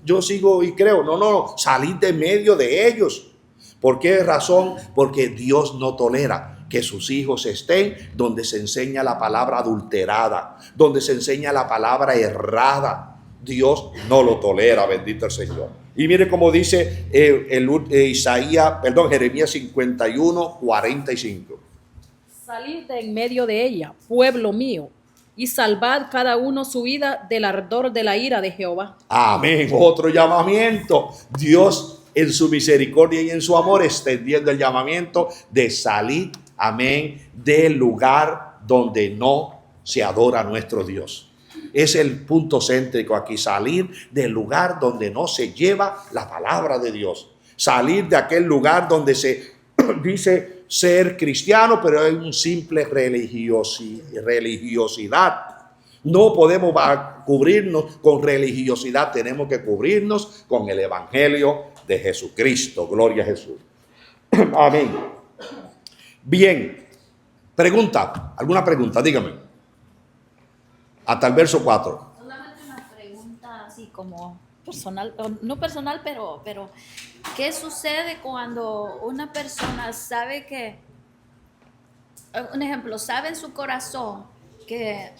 Yo sigo y creo. No. Salid de medio de ellos. ¿Por qué razón? Porque Dios no tolera que sus hijos estén donde se enseña la palabra adulterada, donde se enseña la palabra errada. Dios no lo tolera, bendito el Señor. Y mire cómo dice Jeremías 51, 45. Salid de en medio de ella, pueblo mío, y salvad cada uno su vida del ardor de la ira de Jehová. Amén. Otro llamamiento. Dios en su misericordia y en su amor extendiendo el llamamiento de salir, amén, del lugar donde no se adora a nuestro Dios. Es el punto céntrico aquí, salir del lugar donde no se lleva la palabra de Dios. Salir de aquel lugar donde se dice ser cristiano, pero hay un simple religiosidad. No podemos cubrirnos con religiosidad, tenemos que cubrirnos con el evangelio de Jesucristo. Gloria a Jesús. Amén. Bien, alguna pregunta, dígame. Hasta el verso 4. Solamente una pregunta así como personal, no personal, pero ¿qué sucede cuando una persona sabe que, un ejemplo, sabe en su corazón que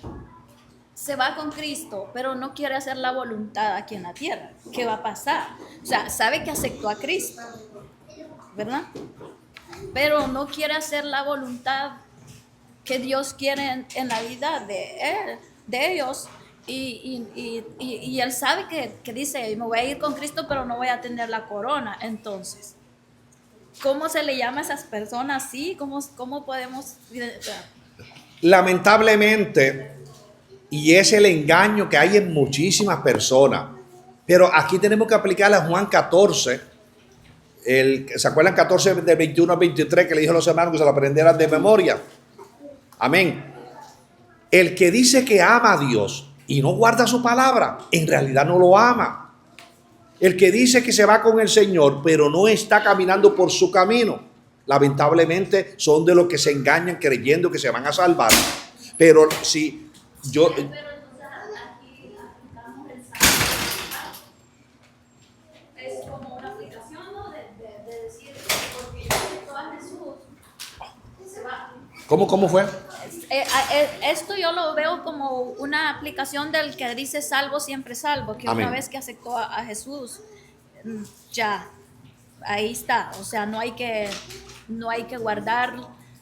se va con Cristo, pero no quiere hacer la voluntad aquí en la tierra? ¿Qué va a pasar? O sea, sabe que aceptó a Cristo, ¿verdad? Pero no quiere hacer la voluntad que Dios quiere en la vida de ellos. Y él sabe que dice, me voy a ir con Cristo, pero no voy a tener la corona. Entonces, ¿cómo se le llama a esas personas? ¿Sí? ¿Cómo podemos...? Lamentablemente, y es el engaño que hay en muchísimas personas, pero aquí tenemos que aplicar a Juan 14, ¿se acuerdan 14 de 21 al 23 que le dijo a los hermanos que se lo aprendieran de memoria? Amén. El que dice que ama a Dios y no guarda su palabra, en realidad no lo ama. El que dice que se va con el Señor, pero no está caminando por su camino, lamentablemente son de los que se engañan creyendo que se van a salvar. Pero si yo... Es como una aplicación, ¿no? De decir, porque yo acepto a Jesús, se va. ¿Cómo fue? Esto yo lo veo como una aplicación del que dice salvo siempre salvo, que Amén. una vez que aceptó a Jesús, ya, ahí está. O sea, no hay que guardar,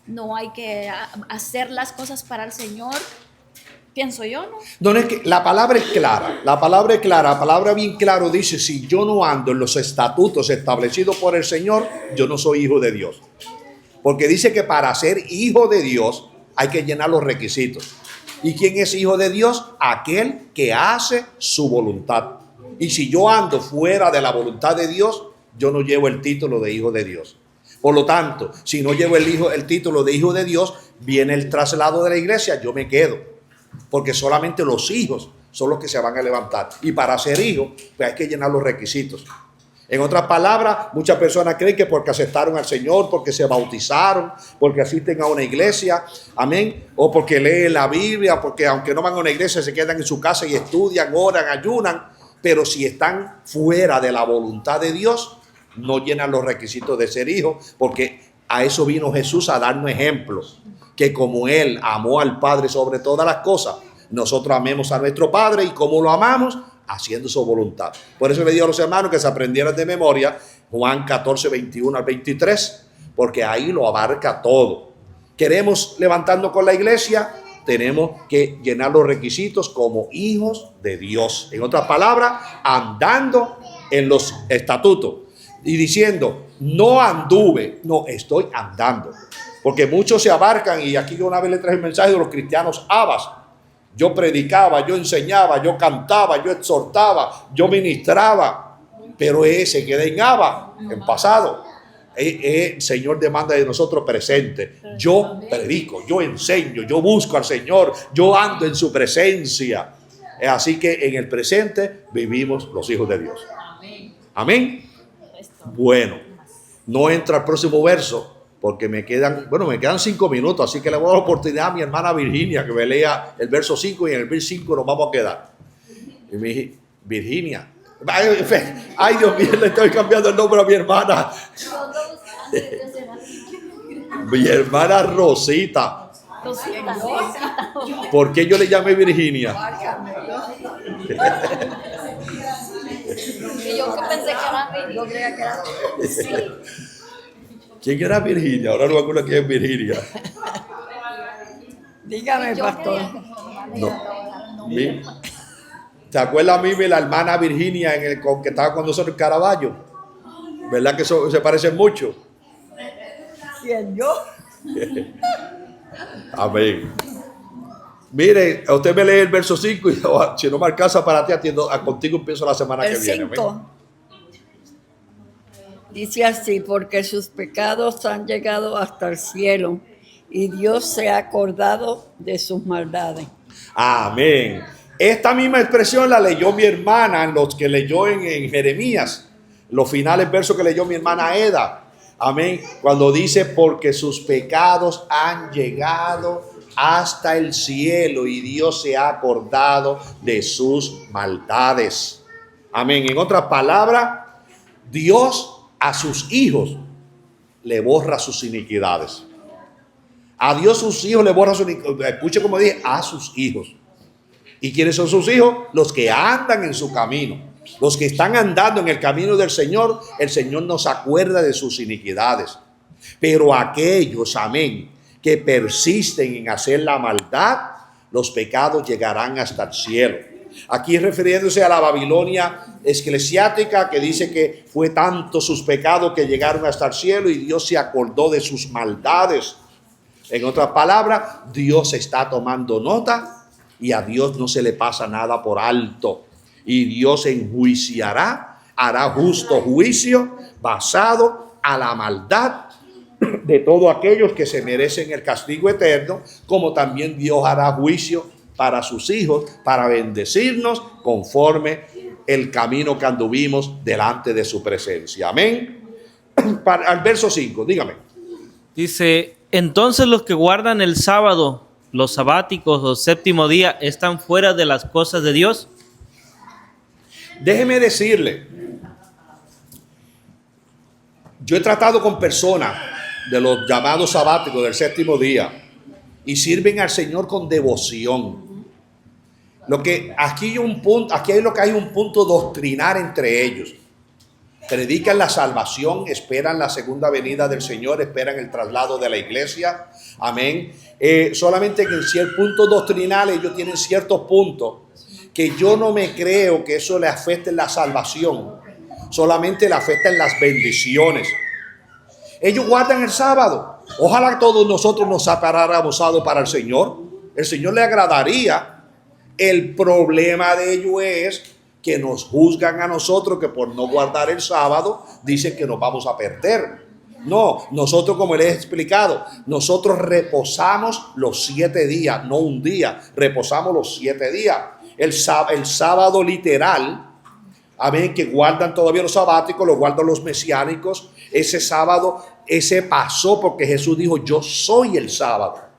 no hay que hacer las cosas para el Señor, pienso yo, ¿no? No, es que la palabra es clara, la palabra bien claro dice, si yo no ando en los estatutos establecidos por el Señor, yo no soy hijo de Dios. Porque dice que para ser hijo de Dios hay que llenar los requisitos. ¿Y quién es hijo de Dios? Aquel que hace su voluntad. Y si yo ando fuera de la voluntad de Dios, yo no llevo el título de hijo de Dios. Por lo tanto, si no llevo el título de hijo de Dios, viene el traslado de la iglesia, yo me quedo. Porque solamente los hijos son los que se van a levantar. Y para ser hijo, pues hay que llenar los requisitos. En otras palabras, muchas personas creen que porque aceptaron al Señor, porque se bautizaron, porque asisten a una iglesia, amén, o porque leen la Biblia, porque aunque no van a una iglesia se quedan en su casa y estudian, oran, ayunan, pero si están fuera de la voluntad de Dios, no llenan los requisitos de ser hijo, porque a eso vino Jesús, a darnos ejemplos, que como Él amó al Padre sobre todas las cosas, nosotros amemos a nuestro Padre. ¿Y cómo lo amamos? Haciendo su voluntad. Por eso le digo a los hermanos que se aprendieran de memoria Juan 14, 21 al 23, porque ahí lo abarca todo. Queremos levantando con la iglesia, tenemos que llenar los requisitos como hijos de Dios. En otras palabras, andando en los estatutos y diciendo, no anduve, no, estoy andando. Porque muchos se abarcan, y aquí yo una vez le traje el mensaje de los cristianos habas. Yo predicaba, yo enseñaba, yo cantaba, yo exhortaba, yo ministraba, pero se queda en Abba, en pasado. El Señor demanda de nosotros presente. Yo predico, yo enseño, yo busco al Señor, yo ando en su presencia. Así que en el presente vivimos los hijos de Dios. Amén. Bueno, no entra el próximo verso, porque me quedan 5 minutos, así que le voy a dar la oportunidad a mi hermana Virginia que me lea el verso 5 y en el verso 5 nos vamos a quedar. Y me dije, Virginia, ay Dios mío, le estoy cambiando el nombre a mi hermana. Mi hermana Rosita. ¿Por qué yo le llamé Virginia? Y yo que pensé que era, yo creía que era. Sí. ¿Quién era Virginia? Ahora no me acuerdo quién es Virginia. Dígame, pastor. No. ¿Te acuerdas, Mimi, la hermana Virginia que estaba con nosotros en Caraballo? ¿Verdad que se parecen mucho? ¿Quién, yo? Amén. Mire, usted me lee el verso 5 y si no me alcanza para ti, contigo empiezo la semana que viene. El 5 dice así, porque sus pecados han llegado hasta el cielo y Dios se ha acordado de sus maldades. Amén. Esta misma expresión la leyó mi hermana en los que leyó en Jeremías, los finales versos que leyó mi hermana Eda. Amén. Cuando dice, porque sus pecados han llegado hasta el cielo y Dios se ha acordado de sus maldades. Amén. En otras palabras, Dios a sus hijos le borra sus iniquidades. A Dios sus hijos le borra sus iniquidades. Escuche como dije, a sus hijos. ¿Y quiénes son sus hijos? Los que andan en su camino. Los que están andando en el camino del Señor, el Señor nos acuerda de sus iniquidades. Pero aquellos, amén, que persisten en hacer la maldad, los pecados llegarán hasta el cielo. Aquí refiriéndose a la Babilonia eclesiástica, que dice que fue tanto sus pecados que llegaron hasta el cielo y Dios se acordó de sus maldades. En otras palabras, Dios está tomando nota y a Dios no se le pasa nada por alto. Y Dios enjuiciará, hará justo juicio basado a la maldad de todos aquellos que se merecen el castigo eterno, como también Dios hará juicio para sus hijos, para bendecirnos conforme el camino que anduvimos delante de su presencia. Amén. Al verso 5, dígame. Dice, entonces los que guardan el sábado, los sabáticos o séptimo día, ¿están fuera de las cosas de Dios? Déjeme decirle, yo he tratado con personas de los llamados sabáticos del séptimo día y sirven al Señor con devoción. Aquí hay lo que hay un punto doctrinal entre ellos. Predican la salvación, esperan la segunda venida del Señor, esperan el traslado de la iglesia. Amén. Solamente que en ciertos puntos doctrinales ellos tienen ciertos puntos que yo no me creo que eso le afecte en la salvación. Solamente le afecta en las bendiciones. Ellos guardan el sábado. Ojalá todos nosotros nos separáramos sábado para el Señor. El Señor le agradaría. El problema de ellos es que nos juzgan a nosotros que por no guardar el sábado dicen que nos vamos a perder. No, nosotros, como les he explicado, nosotros reposamos los 7 días, no un día, reposamos los 7 días. El sábado literal, amén, que guardan todavía los sabáticos, lo guardan los mesiánicos. Ese sábado, ese pasó porque Jesús dijo, yo soy el sábado.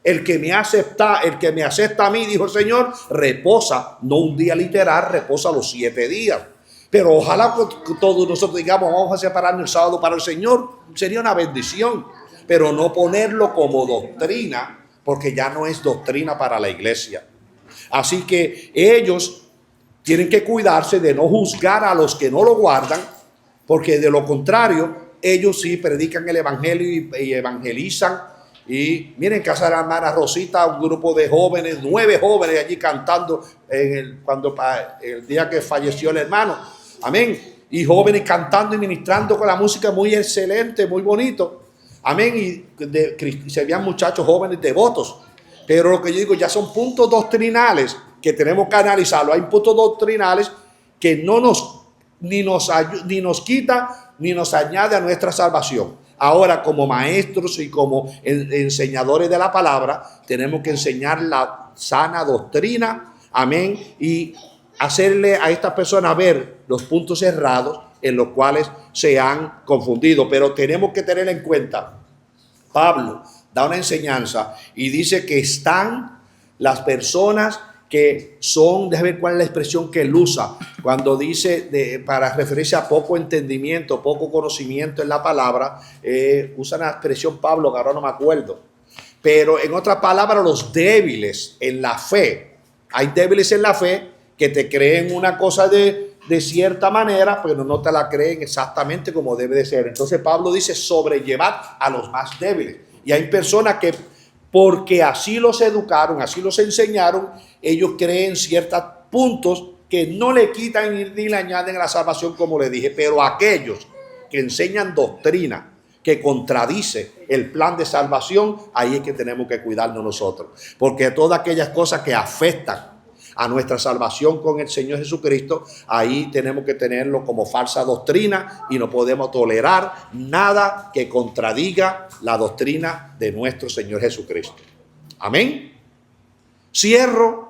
El que me acepta a mí, dijo el Señor, reposa, no un día literal, reposa los 7 días. Pero ojalá que todos nosotros digamos, vamos a separarnos el sábado para el Señor, sería una bendición. Pero no ponerlo como doctrina, porque ya no es doctrina para la iglesia. Así que ellos tienen que cuidarse de no juzgar a los que no lo guardan, porque de lo contrario, ellos sí predican el evangelio y evangelizan. Y miren, en casa de la hermana Rosita, un grupo de jóvenes, 9 jóvenes allí cantando el día que falleció el hermano. Amén. Y jóvenes cantando y ministrando con la música muy excelente, muy bonito. Amén. Y se veían muchachos jóvenes devotos. Pero lo que yo digo, ya son puntos doctrinales que tenemos que analizarlo. Hay puntos doctrinales que ni nos quita ni nos añade a nuestra salvación. Ahora, como maestros y como enseñadores de la palabra, tenemos que enseñar la sana doctrina, amén, y hacerle a estas personas ver los puntos errados en los cuales se han confundido. Pero tenemos que tener en cuenta, Pablo da una enseñanza y dice que están las personas que son, déjame ver cuál es la expresión que él usa, cuando dice, para referirse a poco entendimiento, poco conocimiento en la palabra, usa una expresión Pablo, que ahora no me acuerdo, pero en otras palabras, los débiles en la fe. Hay débiles en la fe que te creen una cosa de cierta manera, pero no te la creen exactamente como debe de ser. Entonces Pablo dice, sobrellevad a los más débiles. Y hay personas que, porque así los educaron, así los enseñaron, ellos creen ciertos puntos que no le quitan ni le añaden a la salvación, como le dije. Pero aquellos que enseñan doctrina que contradice el plan de salvación, ahí es que tenemos que cuidarnos nosotros. Porque todas aquellas cosas que afectan a nuestra salvación con el Señor Jesucristo, ahí tenemos que tenerlo como falsa doctrina y no podemos tolerar nada que contradiga la doctrina de nuestro Señor Jesucristo. Amén. Cierro.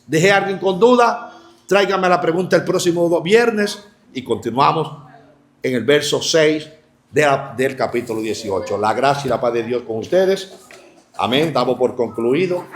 Dejé a alguien con duda. Tráigame la pregunta el próximo viernes y continuamos en el verso 6 del capítulo 18. La gracia y la paz de Dios con ustedes. Amén. Damos por concluido.